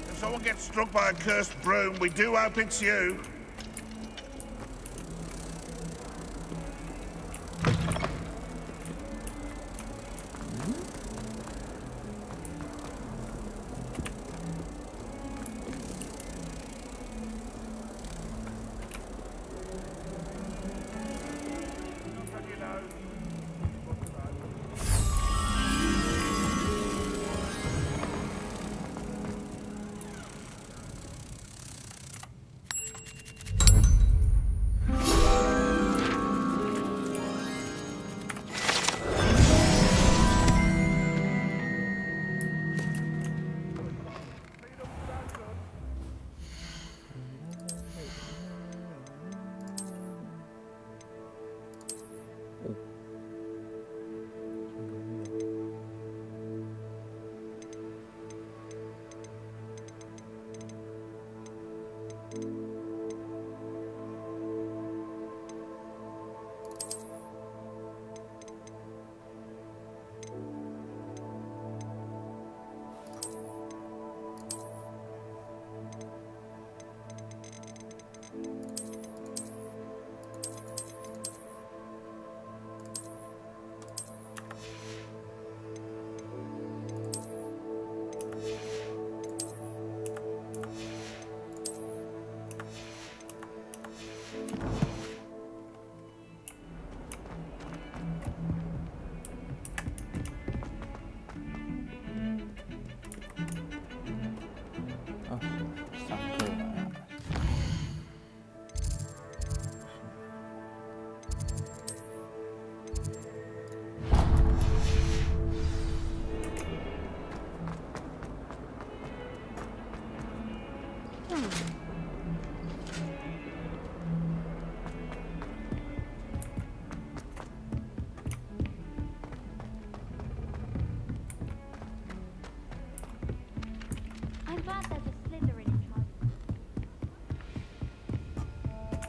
If someone gets struck by a cursed broom, we do hope it's you.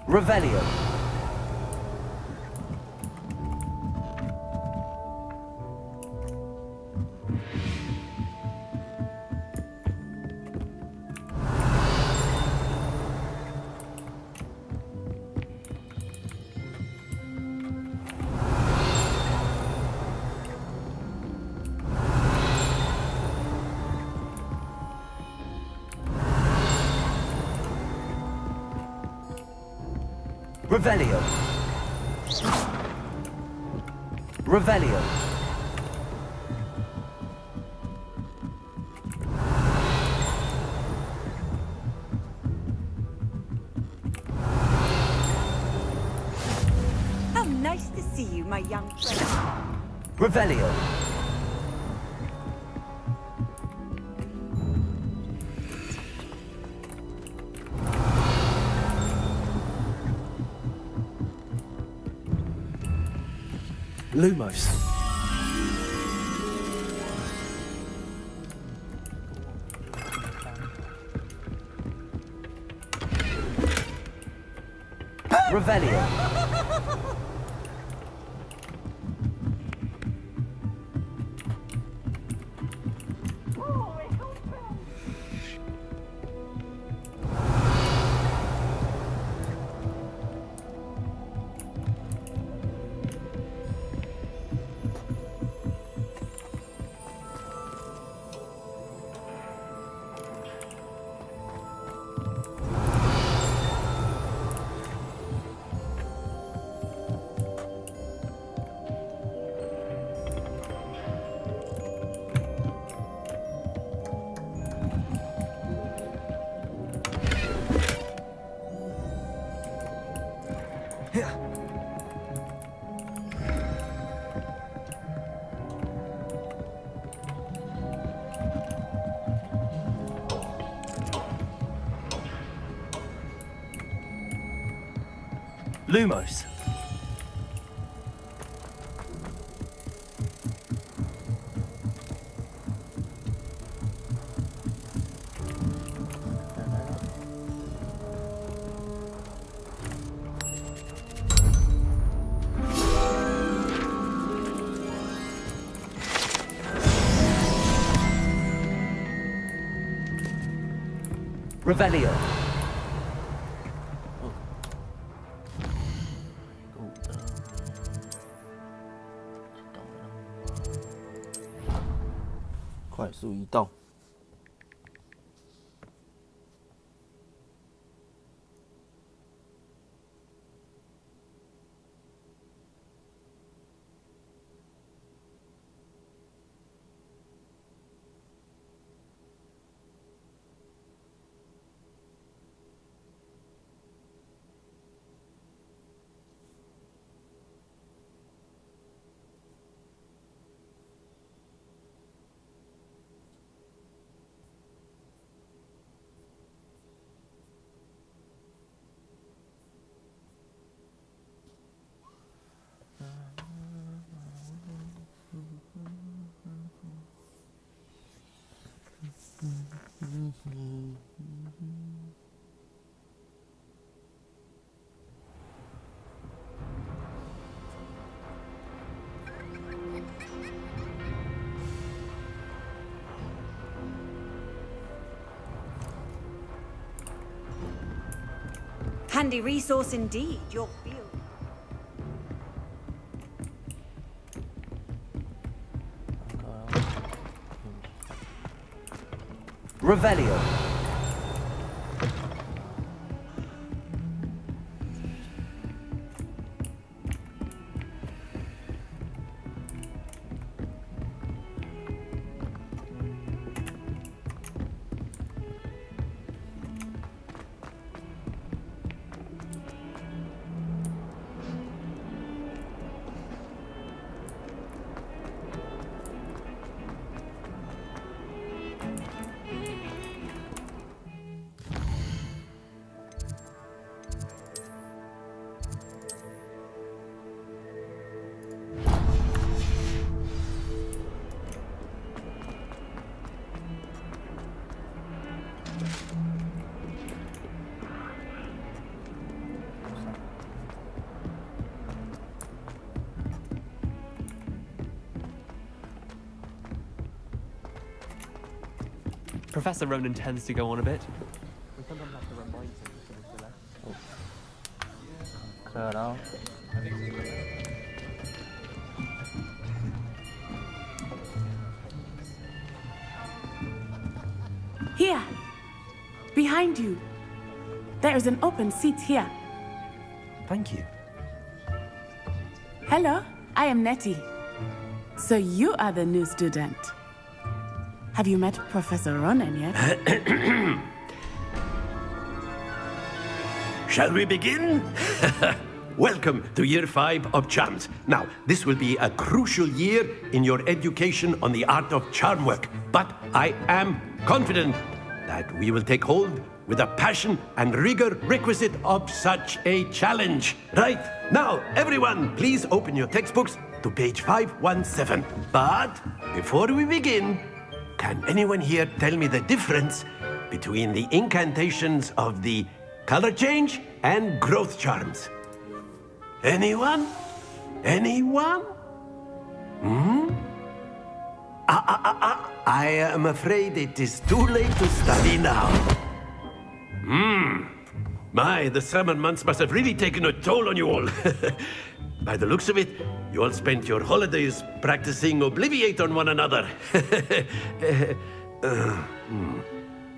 Revelio. Revelio. Revelio. How nice to see you, my young friend. Revelio. Lumos. Revelio. Lumos. Revelio. Oh. 快速移动。Handy resource indeed, your field. Revelio. Professor Ronan tends to go on a bit. We sometimes have to remind him to finish the lesson. Clear it out. Here. Behind you. There is an open seat here. Thank you. Hello, I am Nettie. So you are the new student. Have you met Professor Ronan yet? Shall we begin? Welcome to Year 5 of Charms. Now, this will be a crucial year in your education on the art of charm work, but I am confident that we will take hold with the passion and rigor requisite of such a challenge. Right, now, everyone, please open your textbooks to page 517. But before we begin, can anyone here tell me the difference between the incantations of the color change and growth charms? Anyone? Anyone? I am afraid it is too late to study now. My, the summer months must have really taken a toll on you all. By the looks of it, you all spent your holidays practicing Obliviate on one another.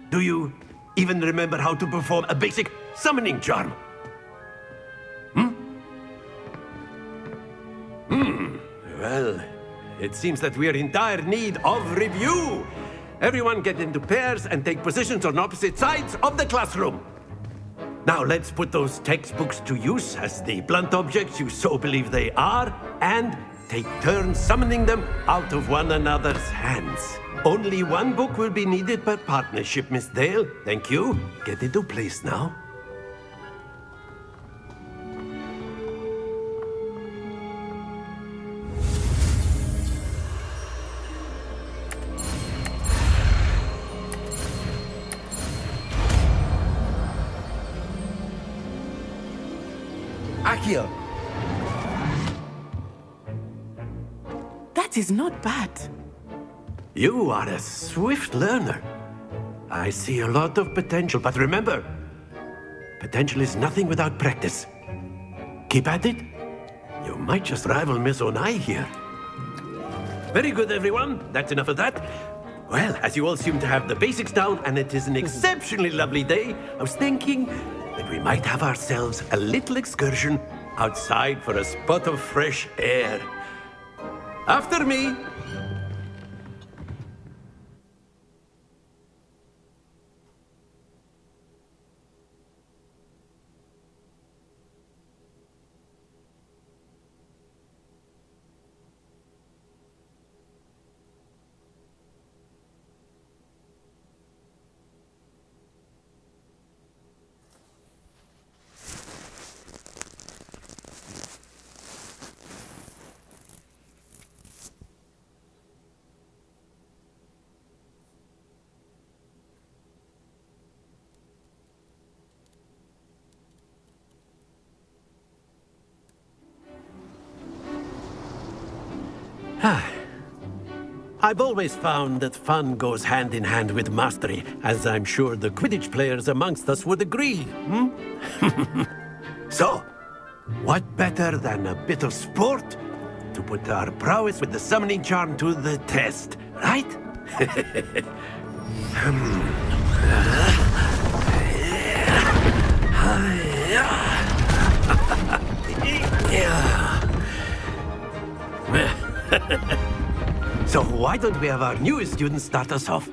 Do you even remember how to perform a basic summoning charm? Well, it seems that we are in dire need of review. Everyone get into pairs and take positions on opposite sides of the classroom. Now let's put those textbooks to use as the blunt objects you so believe they are, and take turns summoning them out of one another's hands. Only one book will be needed per partnership, Miss Dale. Thank you. Get into place now. Akio. That is not bad. You are a swift learner. I see a lot of potential, but remember, potential is nothing without practice. Keep at it. You might just rival Miss Onai here. Very good, everyone. That's enough of that. Well, as you all seem to have the basics down, and it is an exceptionally lovely day, I was thinking that we might have ourselves a little excursion outside for a spot of fresh air. After me. I've always found that fun goes hand in hand with mastery, as I'm sure the Quidditch players amongst us would agree. So, what better than a bit of sport to put our prowess with the summoning charm to the test, right? So why don't we have our newest student start us off?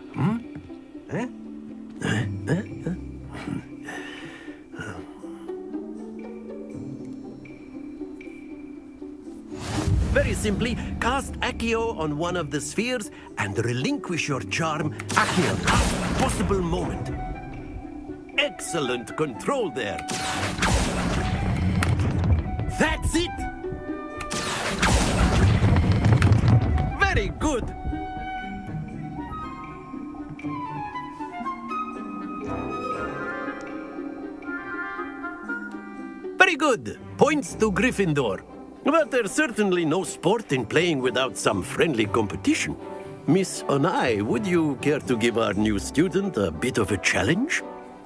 Very simply, cast Accio on one of the spheres and relinquish your charm at your last possible moment. Excellent control there. That's it! Very good. Very good. Points to Gryffindor. But there's certainly no sport in playing without some friendly competition. Miss Onai, would you care to give our new student a bit of a challenge?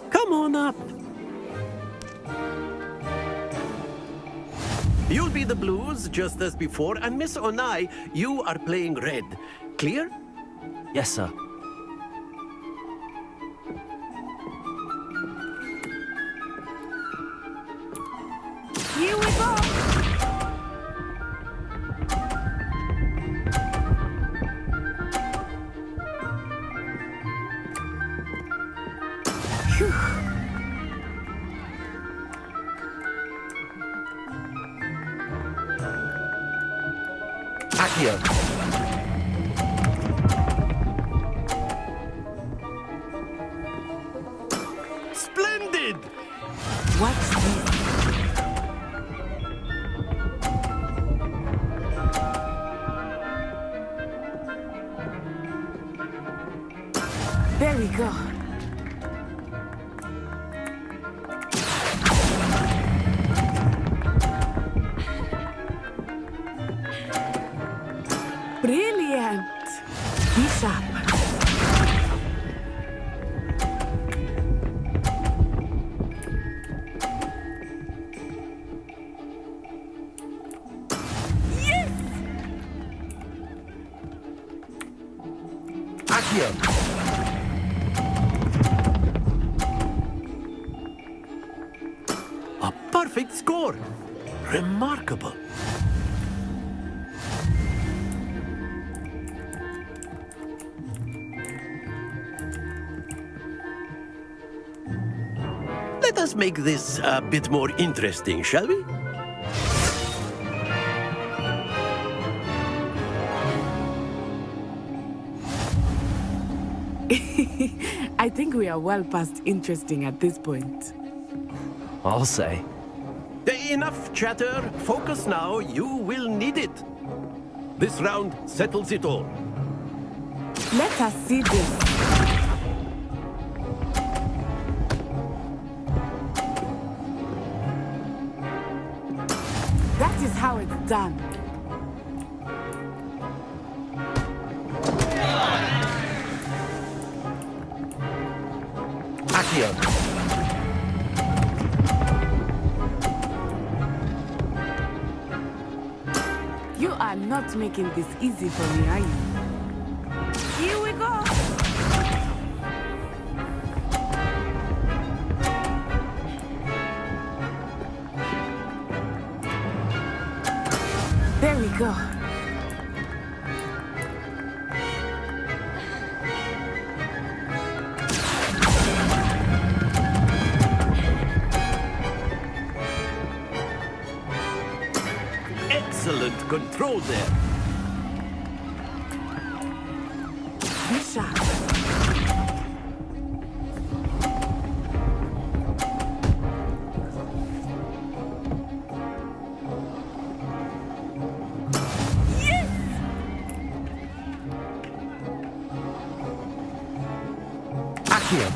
Come on up. You'll be the blues, just as before, and Miss Onai, you are playing red. Clear? Yes, sir. Here we go! Accio. Splendid! What's this? There we go. Brilliant! Bishop. Yes! Accio. A perfect score. Remarkable. Let us make this a bit more interesting, shall we? I think we are well past interesting at this point. I'll say. Enough chatter. Focus now. You will need it. This round settles it all. Let us see this. That is how it's done. Accio. You are not making this easy for me, are you? Here we go! There we go. Excellent control there. Bishop. Accio.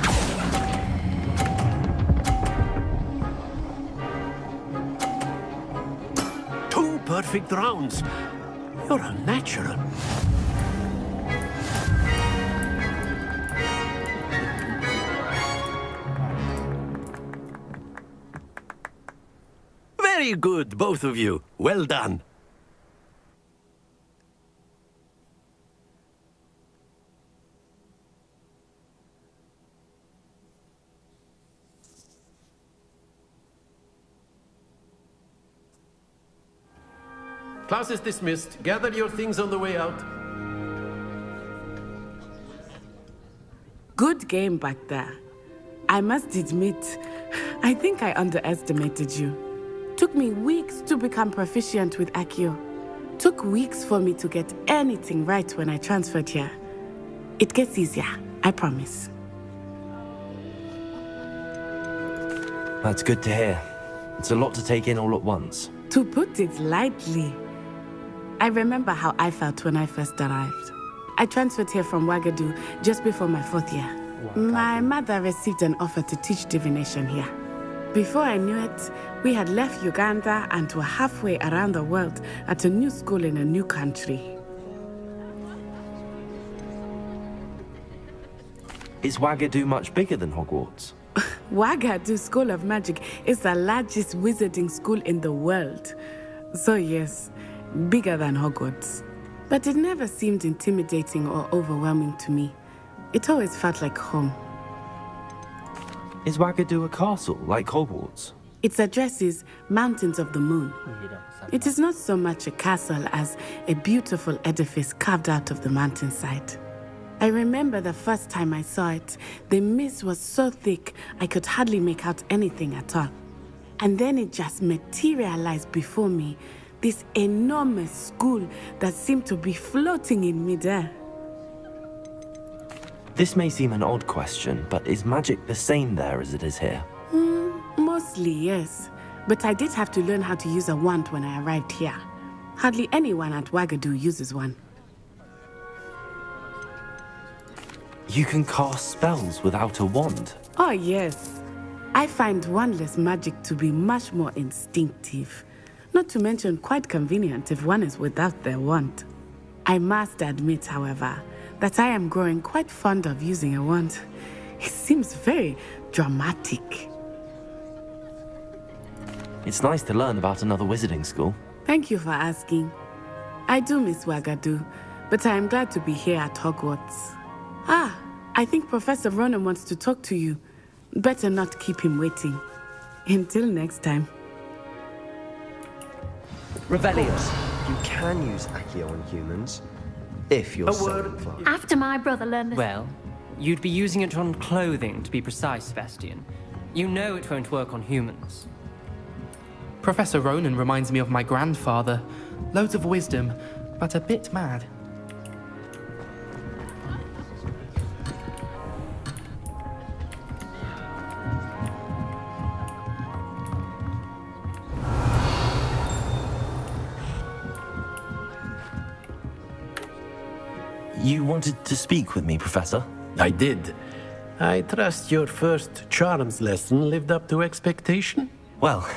Two perfect rounds. You're a natural. Very good, both of you. Well done. Class is dismissed. Gather your things on the way out. Good game back there. I must admit, I think I underestimated you. Took me weeks to become proficient with Accio. Took weeks for me to get anything right when I transferred here. It gets easier, I promise. That's good to hear. It's a lot to take in all at once. To put it lightly, I remember how I felt when I first arrived. I transferred here from Ouagadougou just before my 4th year. My mother received an offer to teach divination here. Before I knew it, we had left Uganda and were halfway around the world at a new school in a new country. Is Wagadu much bigger than Hogwarts? Wagadu School of Magic is the largest wizarding school in the world. So yes, bigger than Hogwarts. But it never seemed intimidating or overwhelming to me. It always felt like home. Is Wagadu a castle, like Hogwarts? Its address is Mountains of the Moon. It is not so much a castle as a beautiful edifice carved out of the mountainside. I remember the first time I saw it, the mist was so thick I could hardly make out anything at all. And then it just materialized before me, this enormous school that seemed to be floating in midair. This may seem an odd question, but is magic the same there as it is here? Mostly, yes. But I did have to learn how to use a wand when I arrived here. Hardly anyone at Wagadu uses one. You can cast spells without a wand? Oh, yes. I find wandless magic to be much more instinctive. Not to mention quite convenient if one is without their wand. I must admit, however, that I am growing quite fond of using a wand. It seems very dramatic. It's nice to learn about another wizarding school. Thank you for asking. I do miss Wagadu, but I am glad to be here at Hogwarts. Ah, I think Professor Ronan wants to talk to you. Better not keep him waiting. Until next time. Revelius, you can use Accio on humans, if you're so inclined. After my brother learned the... Well, you'd be using it on clothing, to be precise, Sebastian. You know it won't work on humans. Professor Ronan reminds me of my grandfather. Loads of wisdom, but a bit mad. You wanted to speak with me, Professor? I did. I trust your first charms lesson lived up to expectation? Well,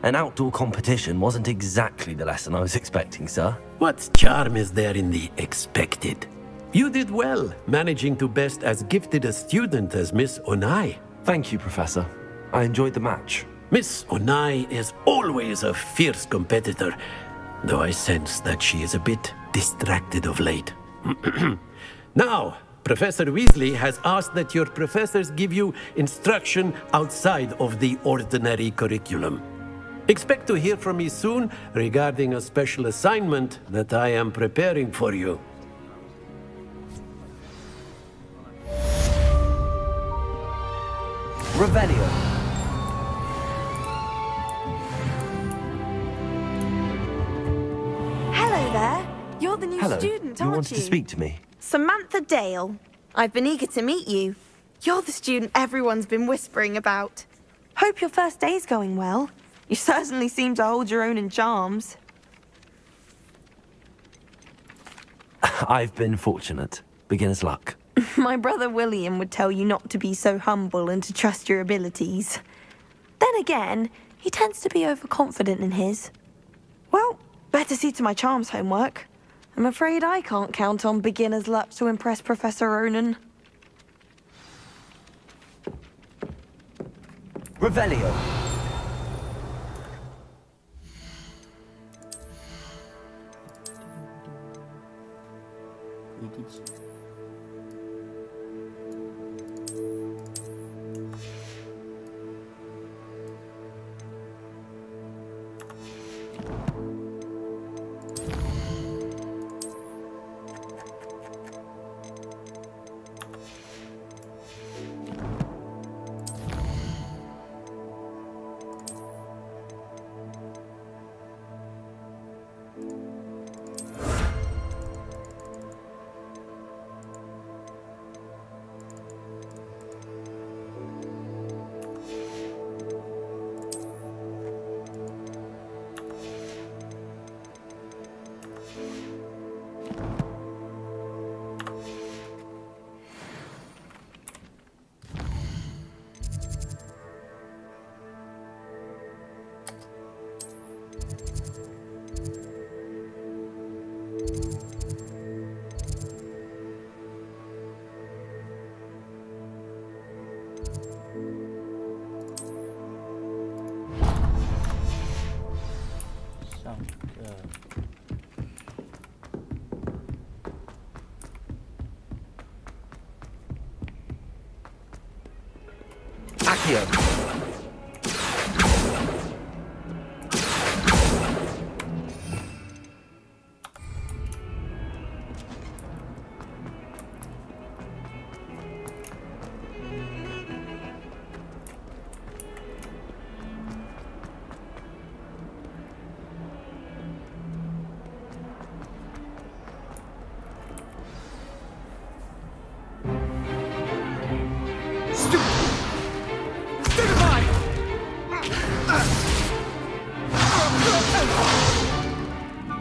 an outdoor competition wasn't exactly the lesson I was expecting, sir. What charm is there in the expected? You did well, managing to best as gifted a student as Miss Onai. Thank you, Professor. I enjoyed the match. Miss Onai is always a fierce competitor, though I sense that she is a bit distracted of late. Now, Professor Weasley has asked that your professors give you instruction outside of the ordinary curriculum. Expect to hear from me soon regarding a special assignment that I am preparing for you. Revelio. Hello there. You're the new Hello. student, You aren't wanted to speak to me? Samantha Dale. I've been eager to meet you. You're the student everyone's been whispering about. Hope your first day's going well. You certainly seem to hold your own in charms. I've been fortunate. Beginner's luck. My brother William would tell you not to be so humble and to trust your abilities. Then again, he tends to be overconfident in his. Well, better see to my charms homework. I'm afraid I can't count on beginner's luck to impress Professor Ronan. Revelio. Accio.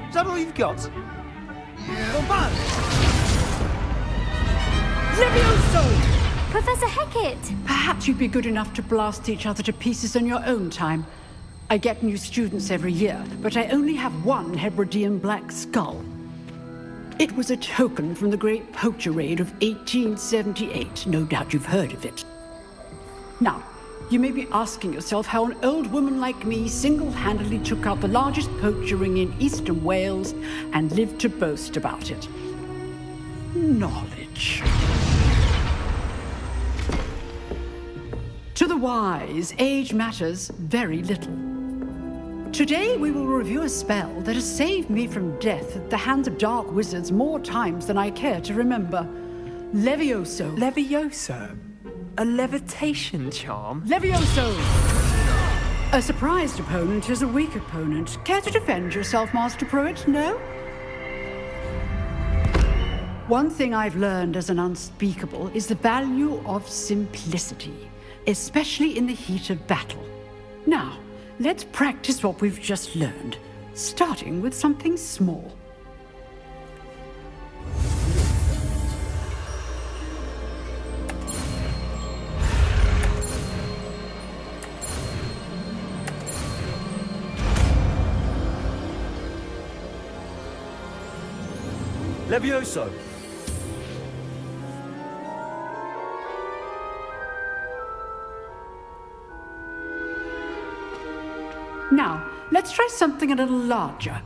Is that all you've got? Levioso! Professor Hecat! Perhaps you'd be good enough to blast each other to pieces on your own time. I get new students every year, but I only have one Hebridean black skull. It was a token from the Great Poacher Raid of 1878. No doubt you've heard of it. Now, you may be asking yourself how an old woman like me single-handedly took out the largest poacher ring in eastern Wales and lived to boast about it. Knowledge. To the wise, age matters very little. Today we will review a spell that has saved me from death at the hands of dark wizards more times than I care to remember. Levioso. Levioso? A levitation charm? Levioso! A surprised opponent is a weak opponent. Care to defend yourself, Master Pruitt? No? One thing I've learned as an unspeakable is the value of simplicity, especially in the heat of battle. Now, let's practice what we've just learned, starting with something small. Levioso. Now, let's try something a little larger.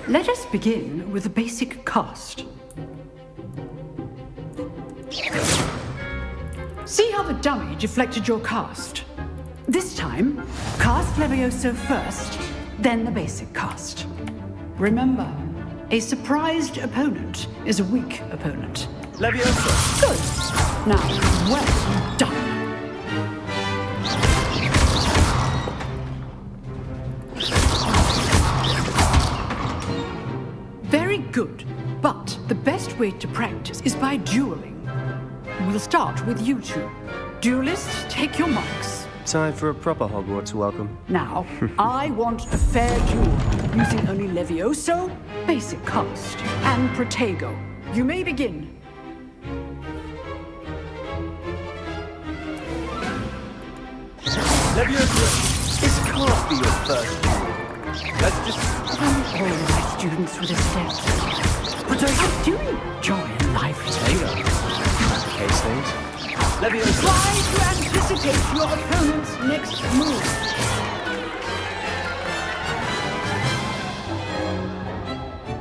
Let us begin with a basic cast. See how the dummy deflected your cast? This time, cast Levioso first, then the basic cast. Remember, a surprised opponent is a weak opponent. Levioso! Good. Now, well done. Very good, but the best way to practice is by dueling. We'll start with you two. Duelists, take your marks. Time for a proper Hogwarts welcome. Now, I want a fair duel, using only Levioso, basic cast, and Protego. You may begin. Levioso, this can't be your first duel. Let's just... All of my students with a step. But I do enjoy life. Case things. Levioso. Try to anticipate your opponent's next move.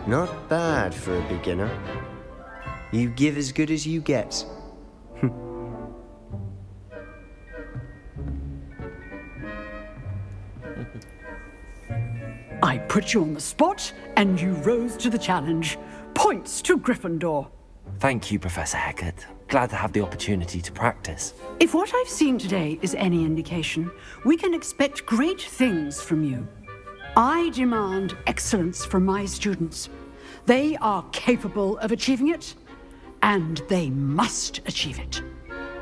Not bad for a beginner. You give as good as you get. I put you on the spot, and you rose to the challenge. Points to Gryffindor. Thank you, Professor Hecat. Glad to have the opportunity to practice. If what I've seen today is any indication, we can expect great things from you. I demand excellence from my students. They are capable of achieving it, and they must achieve it.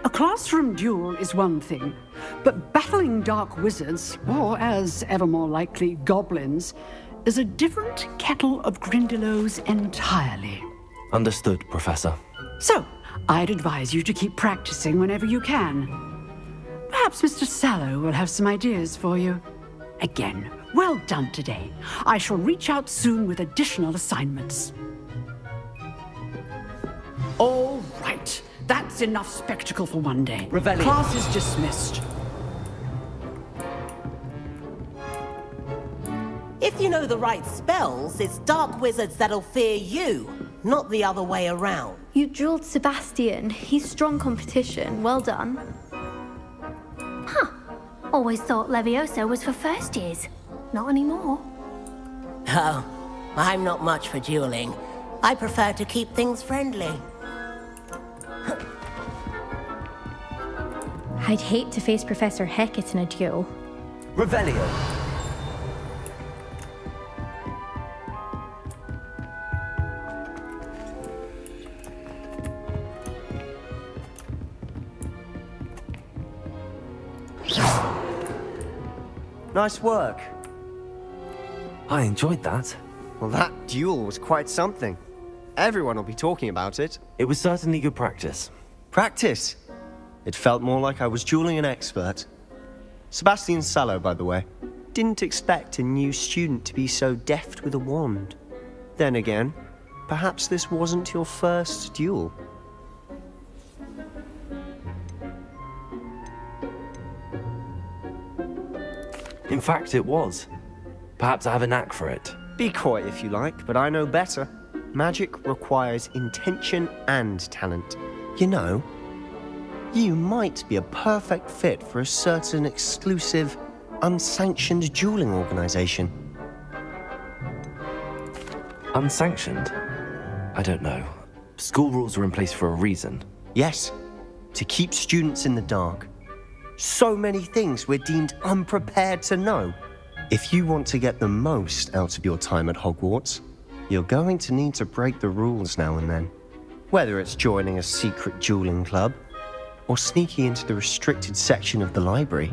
A classroom duel is one thing, but battling dark wizards, or as ever more likely, goblins, is a different kettle of Grindylows entirely. Understood, Professor. So, I'd advise you to keep practicing whenever you can. Perhaps Mr. Sallow will have some ideas for you. Again, well done today. I shall reach out soon with additional assignments. All That's enough spectacle for one day. Revelio. Class is dismissed. If you know the right spells, it's dark wizards that'll fear you, not the other way around. You drilled Sebastian. He's strong competition. Well done. Always thought Levioso was for first years. Not anymore. Oh, I'm not much for dueling. I prefer to keep things friendly. I'd hate to face Professor Hecat in a duel. Revelio. Nice work. I enjoyed that. Well, that duel was quite something. Everyone will be talking about it. It was certainly good practice. Practice? It felt more like I was dueling an expert. Sebastian Sallow, by the way. Didn't expect a new student to be so deft with a wand. Then again, perhaps this wasn't your first duel. In fact, it was. Perhaps I have a knack for it. Be coy if you like, but I know better. Magic requires intention and talent. You know, you might be a perfect fit for a certain exclusive, unsanctioned dueling organization. Unsanctioned? I don't know. School rules are in place for a reason. Yes, to keep students in the dark. So many things we're deemed unprepared to know. If you want to get the most out of your time at Hogwarts, you're going to need to break the rules now and then. Whether it's joining a secret dueling club, or sneaking into the restricted section of the library,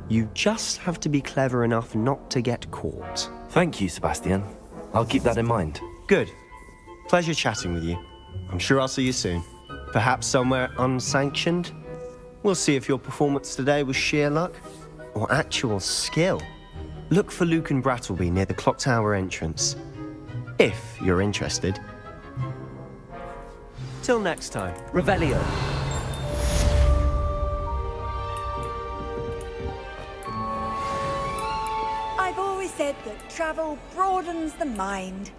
you just have to be clever enough not to get caught. Thank you, Sebastian. I'll keep that in mind. Good. Pleasure chatting with you. I'm sure I'll see you soon. Perhaps somewhere unsanctioned? We'll see if your performance today was sheer luck or actual skill. Look for Luke and Brattleby near the clock tower entrance, if you're interested. Till next time. Revelio. I've always said that travel broadens the mind.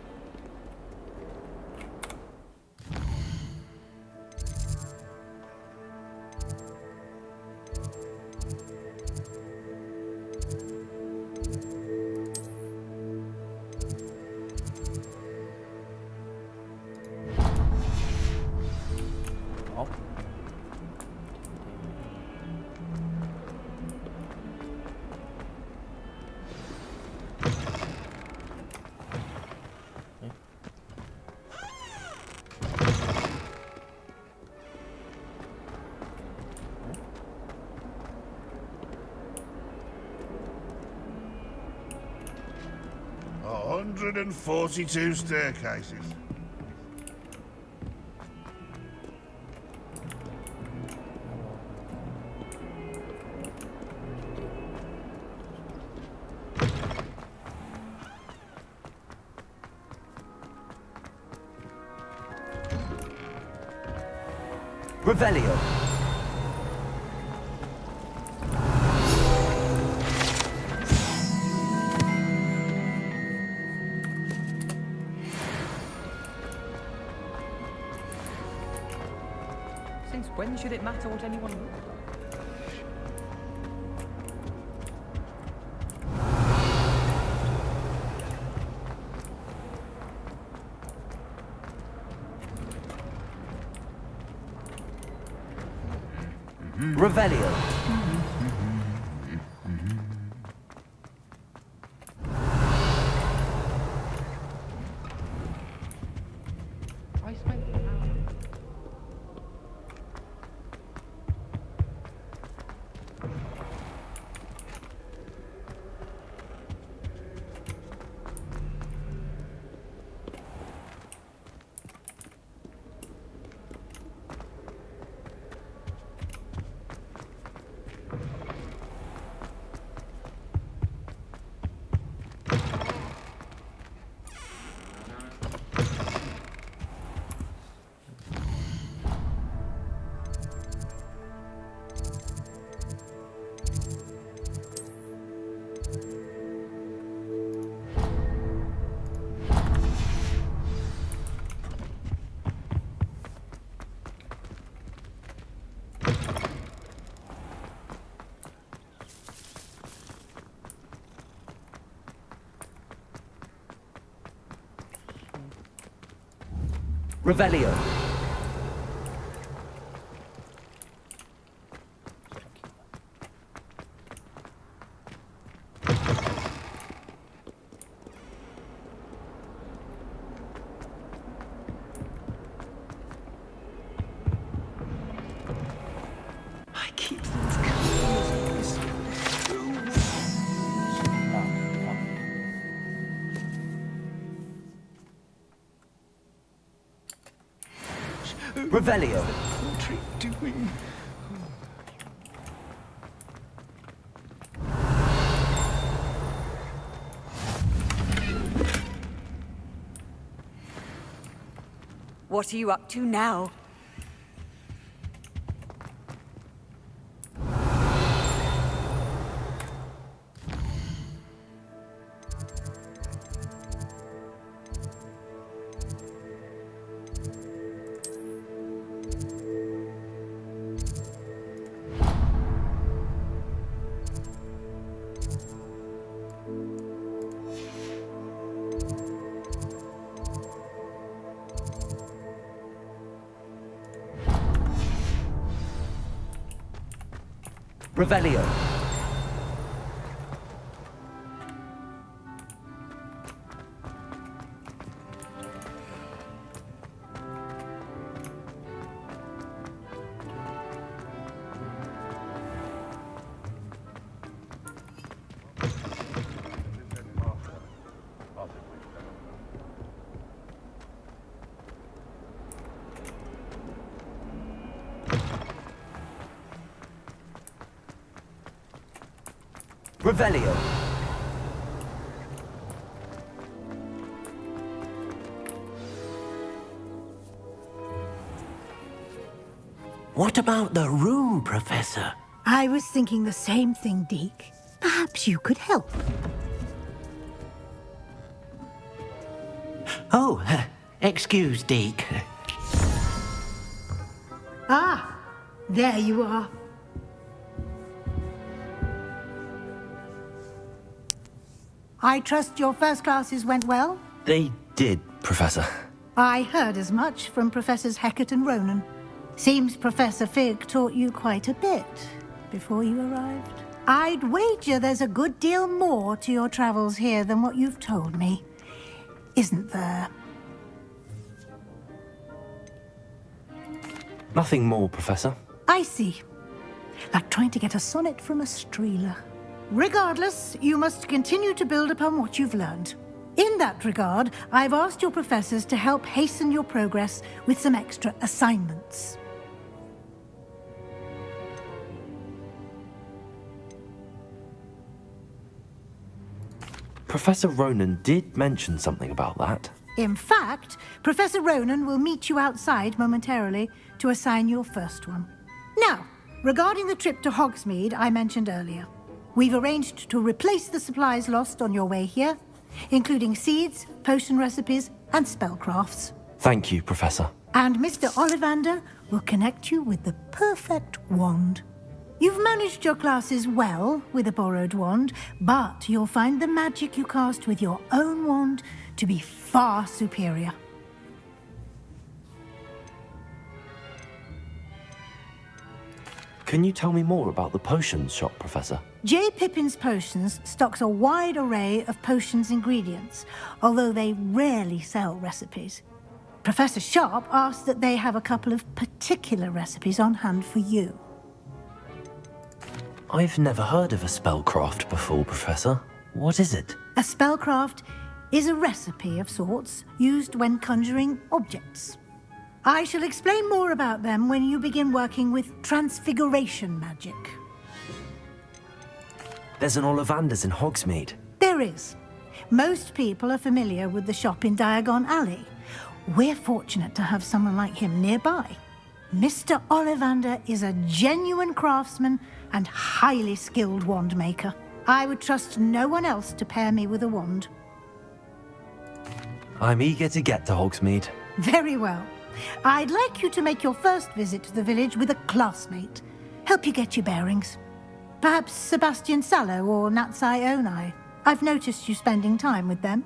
Oh, 142 staircases. Revelio. Since when should it matter what anyone looks like? Revelio. I spent an hour. Revelio. I keep things coming. Revelio. What are you doing? What are you up to now? Revelio. Revelio. What about the room, Professor? I was thinking the same thing, Deke. Perhaps you could help. Oh, excuse, Deke. Ah, there you are. I trust your first classes went well? They did, Professor. I heard as much from Professors Hecat and Ronan. Seems Professor Fig taught you quite a bit before you arrived. I'd wager there's a good deal more to your travels here than what you've told me. Isn't there? Nothing more, Professor. I see. Like trying to get a sonnet from a streeler. Regardless, you must continue to build upon what you've learned. In that regard, I've asked your professors to help hasten your progress with some extra assignments. Professor Ronan did mention something about that. In fact, Professor Ronan will meet you outside momentarily to assign your first one. Now, regarding the trip to Hogsmeade I mentioned earlier, we've arranged to replace the supplies lost on your way here, including seeds, potion recipes, and spellcrafts. Thank you, Professor. And Mr. Ollivander will connect you with the perfect wand. You've managed your classes well with a borrowed wand, but you'll find the magic you cast with your own wand to be far superior. Can you tell me more about the potions shop, Professor? J. Pippin's Potions stocks a wide array of potions ingredients, although they rarely sell recipes. Professor Sharp asked that they have a couple of particular recipes on hand for you. I've never heard of a spellcraft before, Professor. What is it? A spellcraft is a recipe of sorts used when conjuring objects. I shall explain more about them when you begin working with transfiguration magic. There's an Ollivander's in Hogsmeade. There is. Most people are familiar with the shop in Diagon Alley. We're fortunate to have someone like him nearby. Mr. Ollivander is a genuine craftsman and highly skilled wand maker. I would trust no one else to pair me with a wand. I'm eager to get to Hogsmeade. Very well. I'd like you to make your first visit to the village with a classmate. Help you get your bearings. Perhaps Sebastian Sallow or Natsai Onai. I've noticed you spending time with them.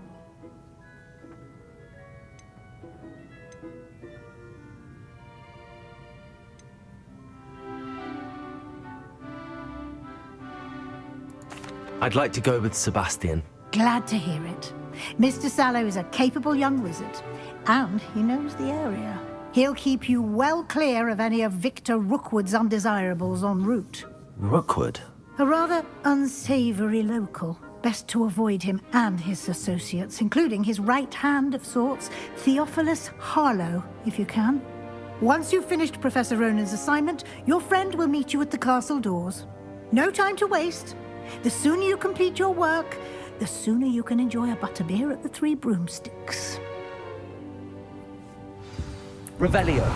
I'd like to go with Sebastian. Glad to hear it. Mr. Sallow is a capable young wizard, and he knows the area. He'll keep you well clear of any of Victor Rookwood's undesirables en route. Rookwood? A rather unsavory local. Best to avoid him and his associates, including his right hand of sorts, Theophilus Harlow, if you can. Once you've finished Professor Ronan's assignment, your friend will meet you at the castle doors. No time to waste. The sooner you complete your work, the sooner you can enjoy a butterbeer at the Three Broomsticks. Revelio.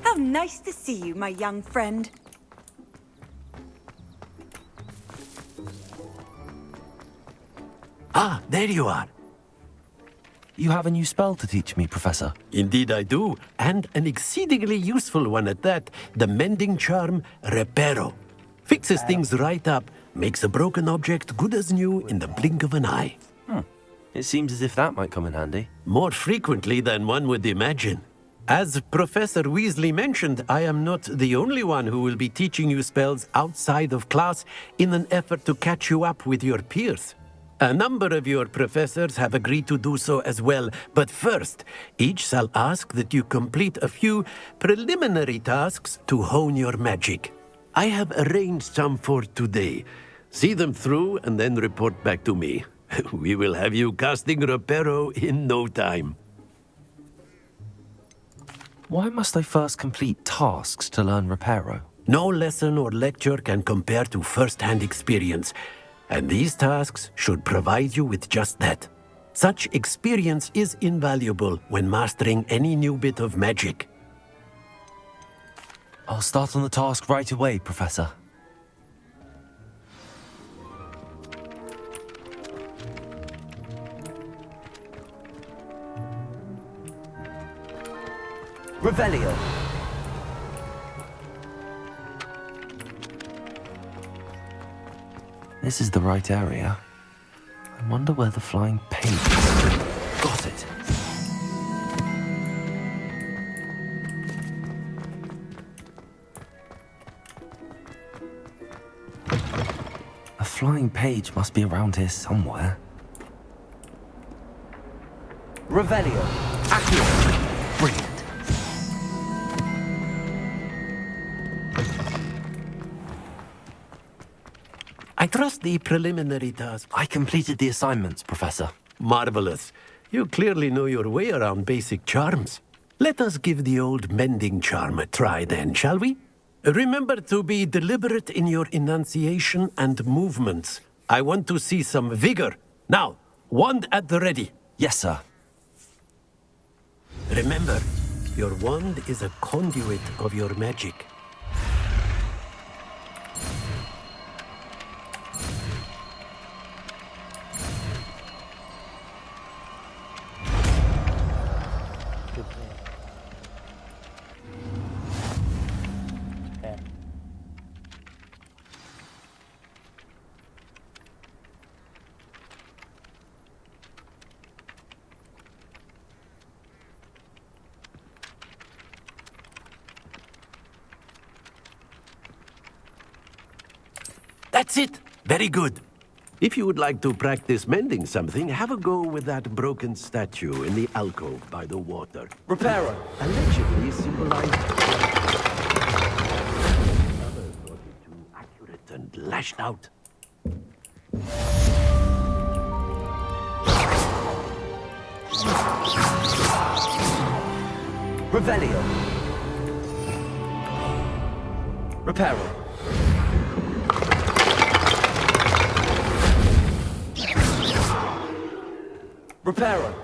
How nice to see you, my young friend. Ah, there you are. You have a new spell to teach me, Professor. Indeed I do, and an exceedingly useful one at that. The mending charm, Reparo. Fixes things right up, makes a broken object good as new in the blink of an eye. It seems as if that might come in handy. More frequently than one would imagine. As Professor Weasley mentioned, I am not the only one who will be teaching you spells outside of class in an effort to catch you up with your peers. A number of your professors have agreed to do so as well, but first, each shall ask that you complete a few preliminary tasks to hone your magic. I have arranged some for today. See them through and then report back to me. We will have you casting Reparo in no time. Why must I first complete tasks to learn Reparo? No lesson or lecture can compare to first-hand experience, and these tasks should provide you with just that. Such experience is invaluable when mastering any new bit of magic. I'll start on the task right away, Professor. Revelio. This is the right area. I wonder where the flying paint is. Got it. A flying page must be around here somewhere. Revelio. Accio. Brilliant. I trust the preliminary task. I completed the assignments, Professor. Marvelous. You clearly know your way around basic charms. Let us give the old mending charm a try then, shall we? Remember to be deliberate in your enunciation and movements. I want to see some vigor. Now, wand at the ready. Yes, sir. Remember, your wand is a conduit of your magic. That's it. Very good. If you would like to practice mending something, have a go with that broken statue in the alcove by the water. Repairer. Allegedly symbolized... Others thought it too accurate and lashed out. Revelio. Repairer. Repairer.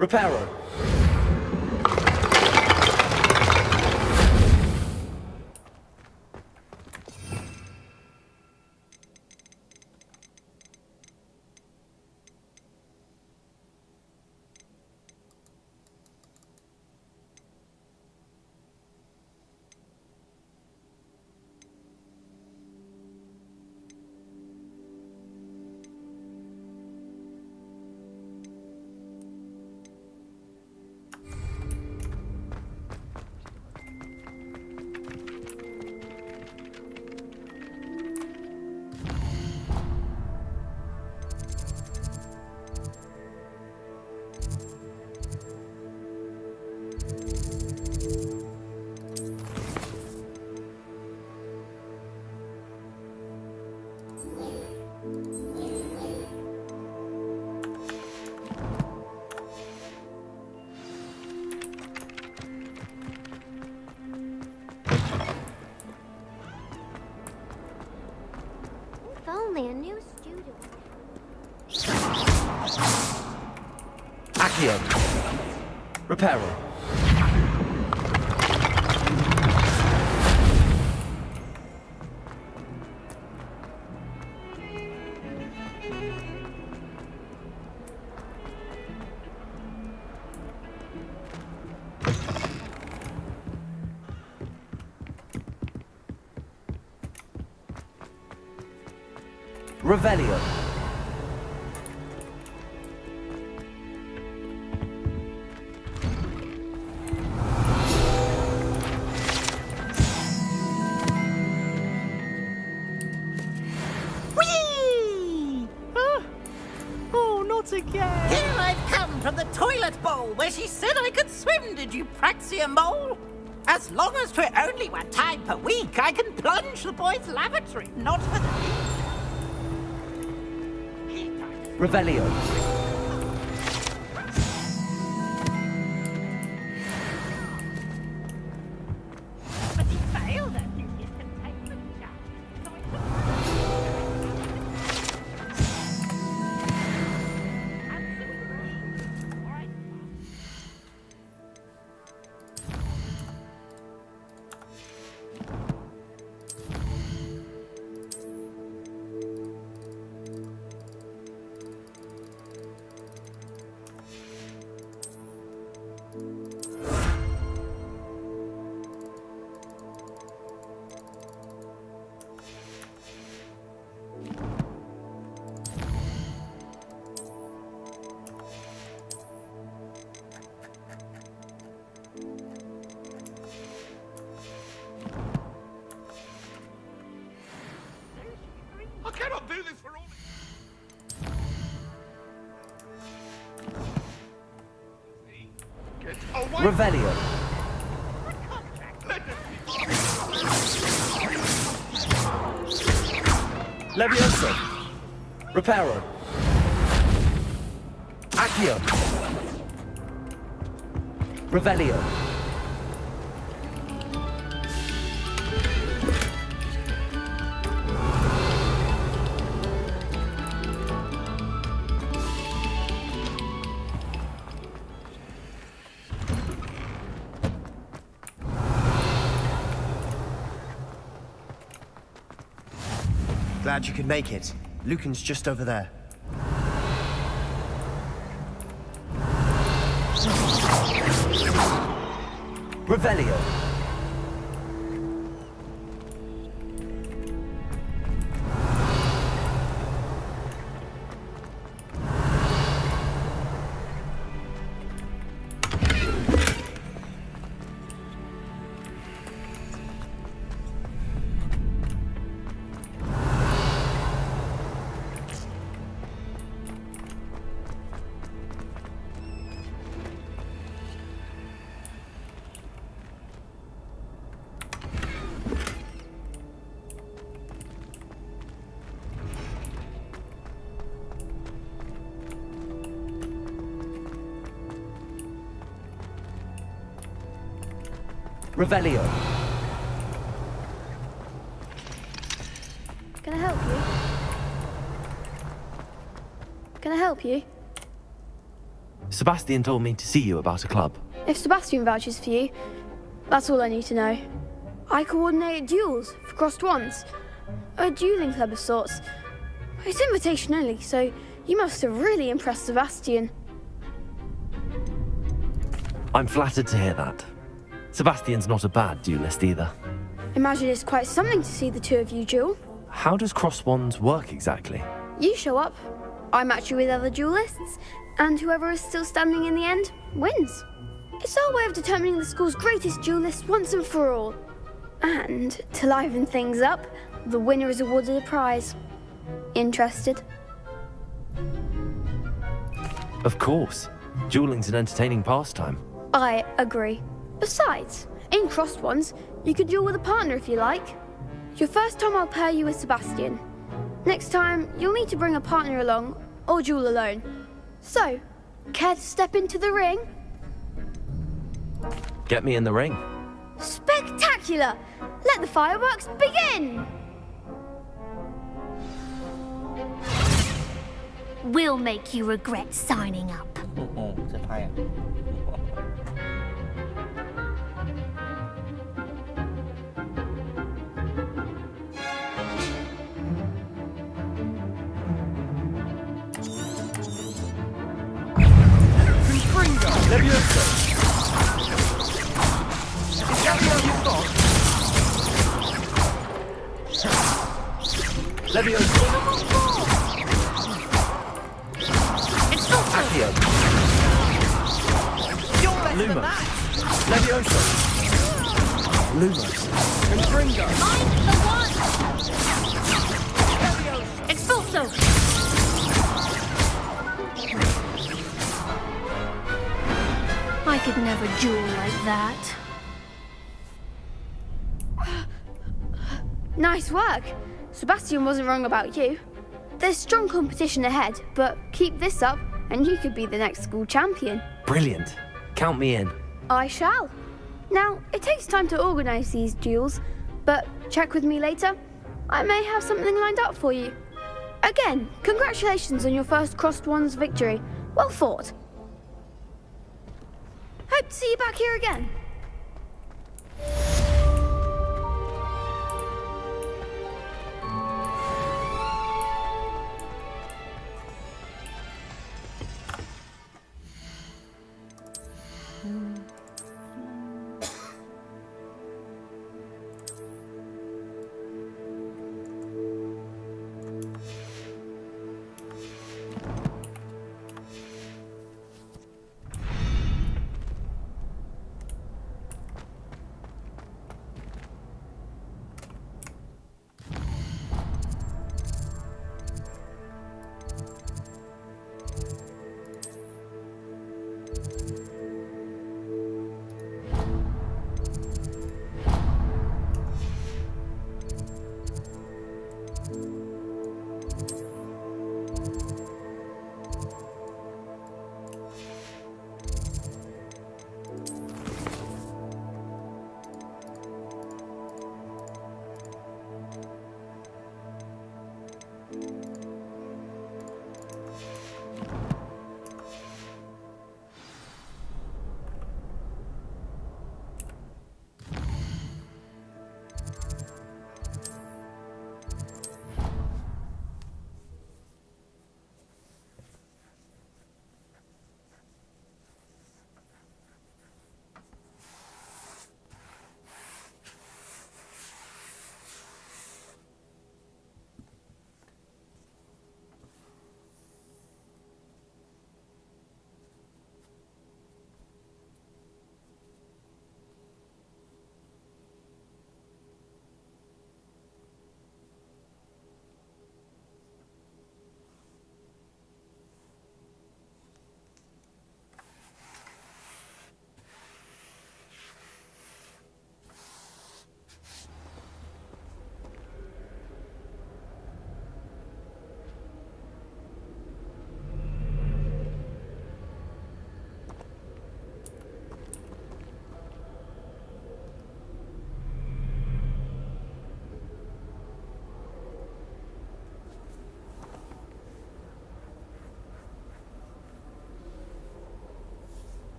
Repairer. If only a new studio. Accio. Repairer. Revelio. Whee! Oh, not again! Here I've come from the toilet bowl where she said I could swim, did you praxia mole? As long as 'twere only 1 time per week, I can plunge the boys' lavatory, not for the... Revelio. But he failed at his containment job, so I cannot do this for all... Get away! Revelio. Levioso. Repairer. Accio. Revelio. Glad you could make it. Lucan's just over there. Revelio. Revelio. Can I help you? Can I help you? Sebastian told me to see you about a club. If Sebastian vouches for you, that's all I need to know. I coordinate duels for crossed ones. A dueling club of sorts. It's invitation only, so you must have really impressed Sebastian. I'm flattered to hear that. Sebastian's not a bad duelist either. Imagine it's quite something to see the two of you duel. How does cross wands work exactly? You show up, I match you with other duelists, and whoever is still standing in the end wins. It's our way of determining the school's greatest duelist once and for all. And to liven things up, the winner is awarded a prize. Interested? Of course. Dueling's an entertaining pastime. I agree. Besides, in crossed ones, you could duel with a partner if you like. Your first time I'll pair you with Sebastian. Next time, you'll need to bring a partner along, or duel alone. So, care to step into the ring? Get me in the ring. Spectacular! Let the fireworks begin! We'll make you regret signing up. 这拍啊。Levioso! Levioso! Accio! You're better than that! Levioso! Lumos. Confringo! Mind the one! Expulso! I could never duel like that. Nice work. Sebastian wasn't wrong about you. There's strong competition ahead, but keep this up and you could be the next school champion. Brilliant. Count me in. I shall. Now, it takes time to organise these duels, but check with me later. I may have something lined up for you. Again, congratulations on your first crossed ones victory. Well fought. Hope to see you back here again.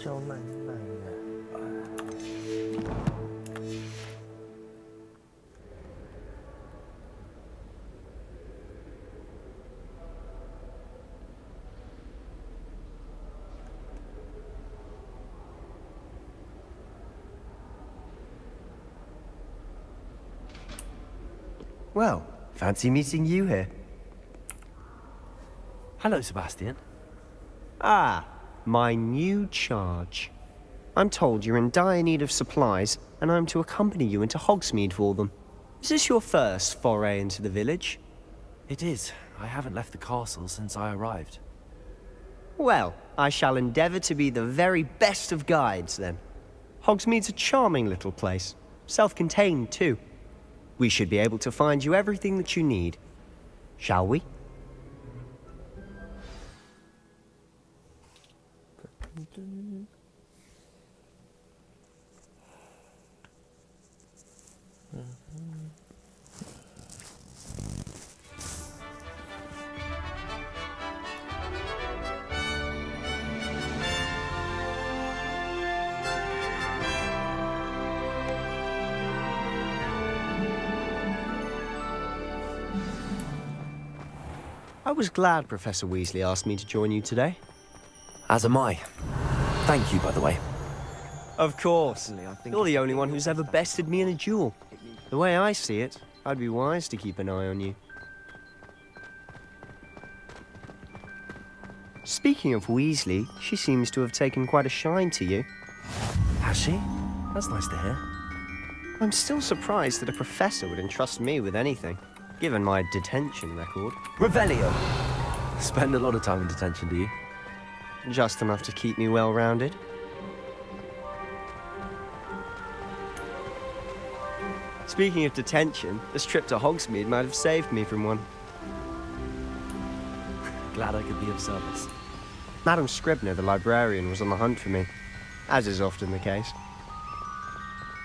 焦烂烂的。Well, fancy meeting you here. Hello, Sebastian. Ah, my new charge. I'm told you're in dire need of supplies, and I'm to accompany you into Hogsmeade for them. Is this your first foray into the village? It is. I haven't left the castle since I arrived. Well, I shall endeavour to be the very best of guides, then. Hogsmeade's a charming little place. Self-contained, too. We should be able to find you everything that you need. Shall we? I was glad Professor Weasley asked me to join you today. As am I. Thank you, by the way. Of course. You're the only one who's ever bested me in a duel. The way I see it, I'd be wise to keep an eye on you. Speaking of Weasley, she seems to have taken quite a shine to you. Has she? That's nice to hear. I'm still surprised that a professor would entrust me with anything, given my detention record. Revelio! Spend a lot of time in detention, do you? Just enough to keep me well-rounded. Speaking of detention, this trip to Hogsmeade might have saved me from one. Glad I could be of service. Madam Scribner, the librarian, was on the hunt for me, as is often the case.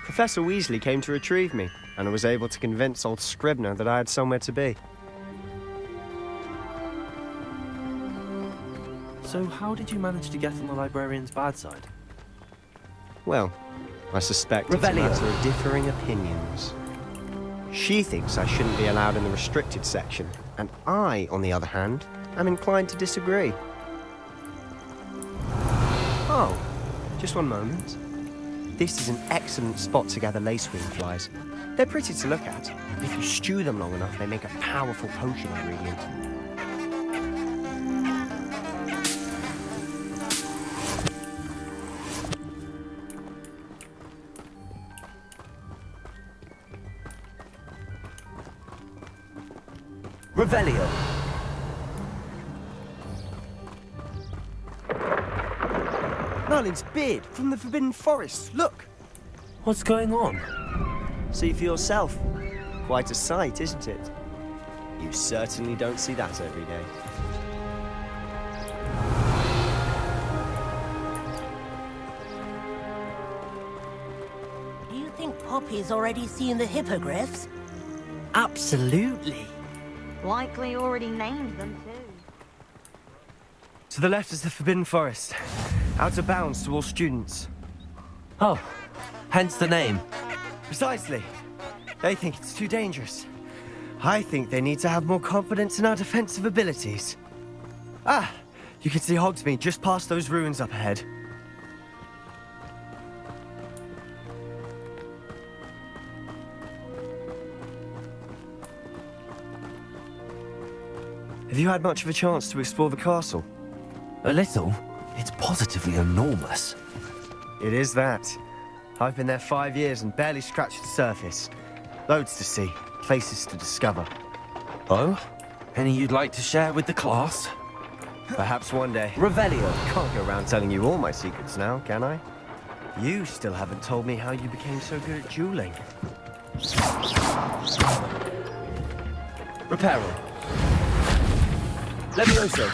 Professor Weasley came to retrieve me, and I was able to convince old Scribner that I had somewhere to be. So how did you manage to get on the librarian's bad side? Well, I suspect it's a matter of differing opinions. She thinks I shouldn't be allowed in the restricted section, and I, on the other hand, am inclined to disagree. Oh, just one moment. This is an excellent spot to gather lacewing flies. They're pretty to look at. If you stew them long enough, they make a powerful potion ingredient. Revelio! Merlin's beard from the Forbidden Forest, look! What's going on? See for yourself. Quite a sight, isn't it? You certainly don't see that every day. Do you think Poppy's already seen the hippogriffs? Absolutely. Likely already named them too. To the left is the Forbidden Forest. Out of bounds to all students. Oh, hence the name. Precisely. They think it's too dangerous. I think they need to have more confidence in our defensive abilities. Ah, you can see Hogsmeade just past those ruins up ahead. Have you had much of a chance to explore the castle? A little. It's positively enormous. It is that. I've been there 5 years and barely scratched the surface. Loads to see, places to discover. Oh? Any you'd like to share with the class? Perhaps one day. Revelio! Can't go around telling you all my secrets now, can I? You still haven't told me how you became so good at dueling. Reparo. Levioso.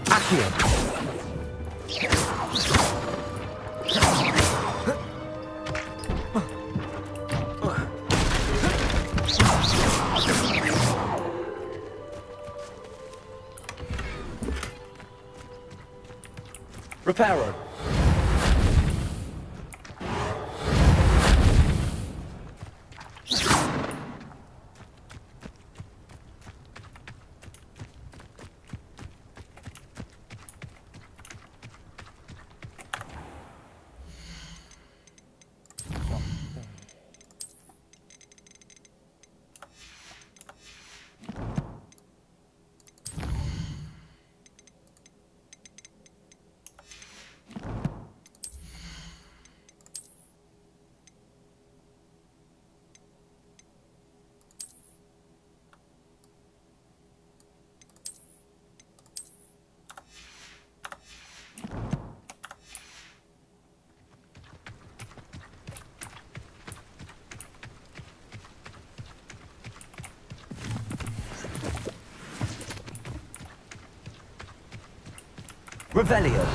Accio. Reparo. Revelio.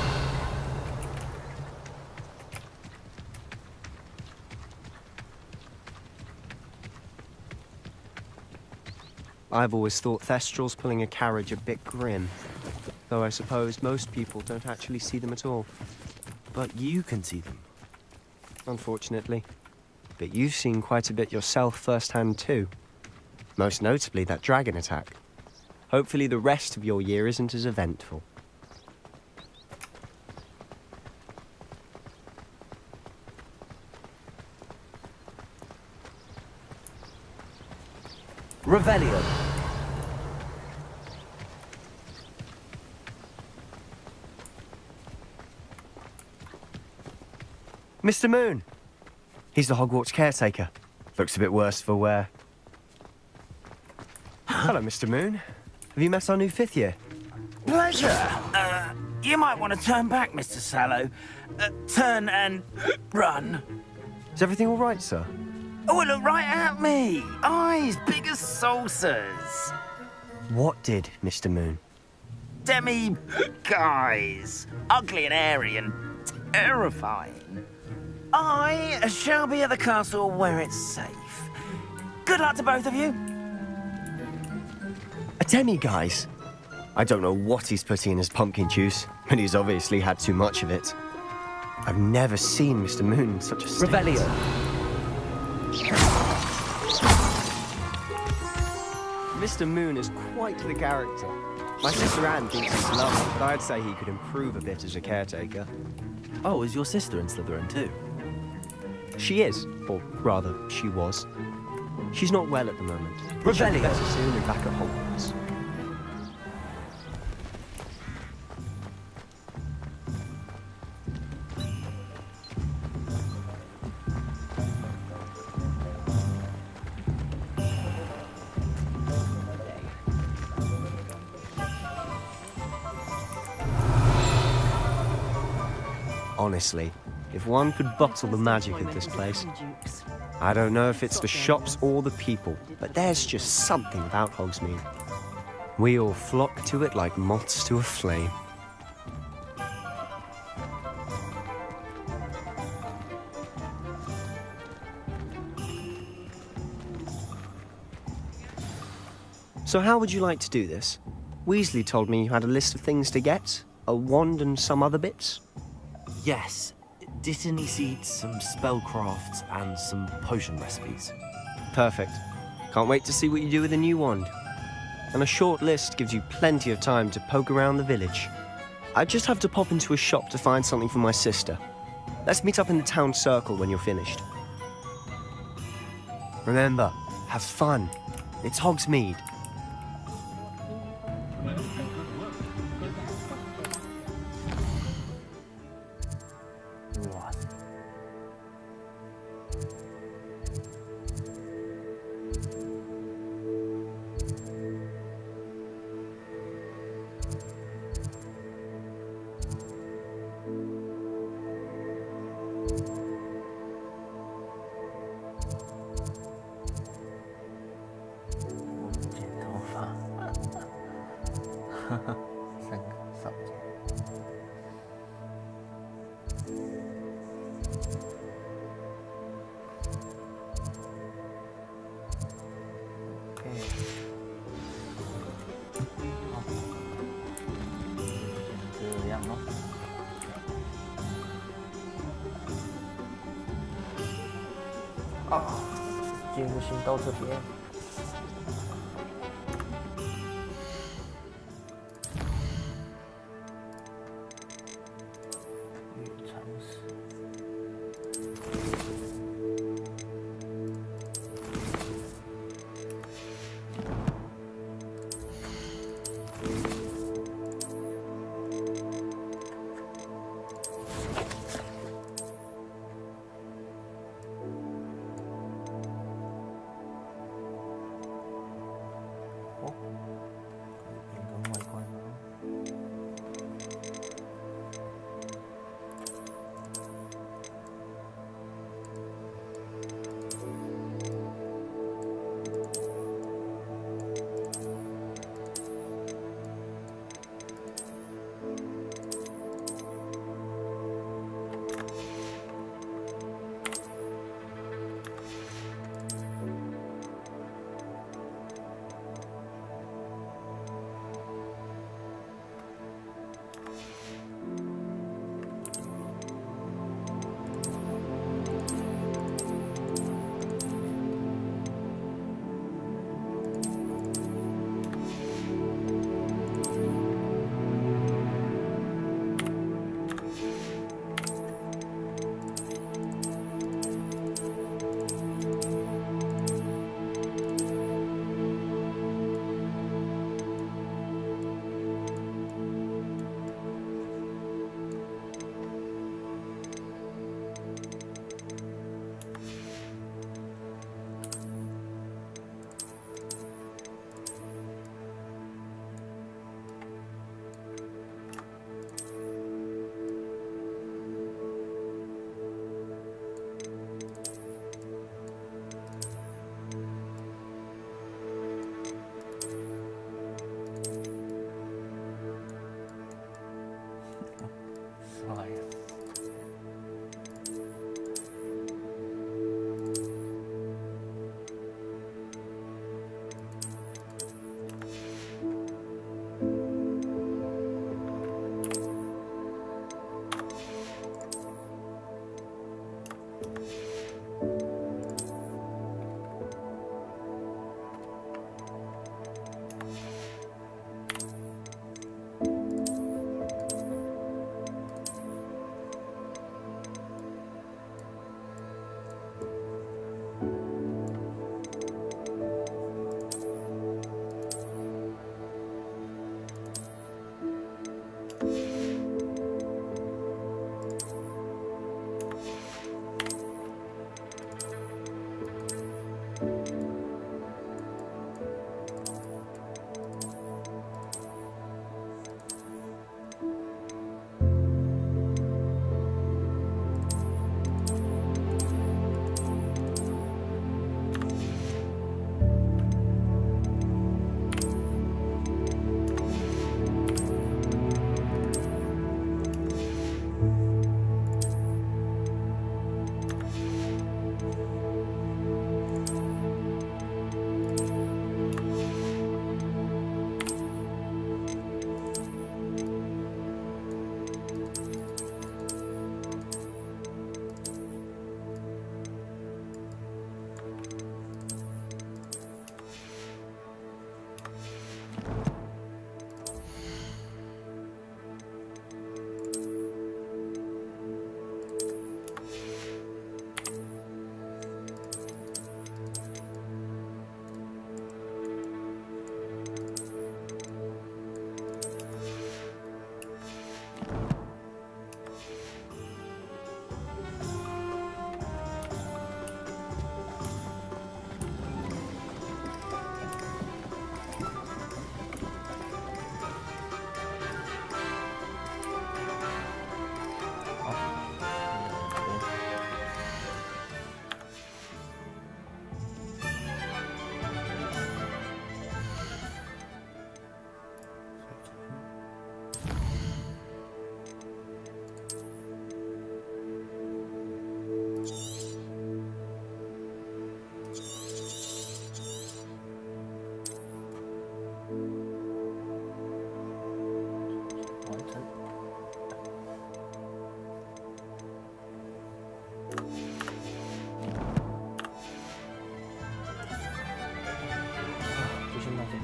I've always thought Thestrals pulling a carriage a bit grim, though I suppose most people don't actually see them at all. But you can see them. Unfortunately. But you've seen quite a bit yourself firsthand too. Most notably that dragon attack. Hopefully the rest of your year isn't as eventful. Revelio. Mr. Moon! He's the Hogwarts caretaker. Looks a bit worse for wear. Hello, Mr. Moon. Have you met our new 5th year? Pleasure. You might want to turn back, Mr. Sallow. Turn and run. Is everything all right, sir? Oh, look right at me. Eyes big as saucers. What did, Mr. Moon? Demi guys. Ugly and airy and terrifying. I shall be at the castle where it's safe. Good luck to both of you. A demi-guise? I don't know what he's putting in his pumpkin juice, but he's obviously had too much of it. I've never seen Mr. Moon in such a state. Revelio. Mr. Moon is quite the character. My sister Anne thinks he's lovely, but I'd say he could improve a bit as a caretaker. Oh, is your sister in Slytherin too? She is, or rather, she was. She's not well at the moment. Revelio. She'll be better soon and back at Hogwarts. Honestly, if one could bottle the magic of this place. I don't know if it's the shops or the people, but there's just something about Hogsmeade. We all flock to it like moths to a flame. So how would you like to do this? Weasley told me you had a list of things to get, a wand and some other bits. Yes. Dittany seeds, some spellcrafts, and some potion recipes. Perfect. Can't wait to see what you do with the new wand. And a short list gives you plenty of time to poke around the village. I just have to pop into a shop to find something for my sister. Let's meet up in the town circle when you're finished. Remember, have fun. It's Hogsmeade. 啊，结果先到这边。越尝试。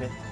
OK。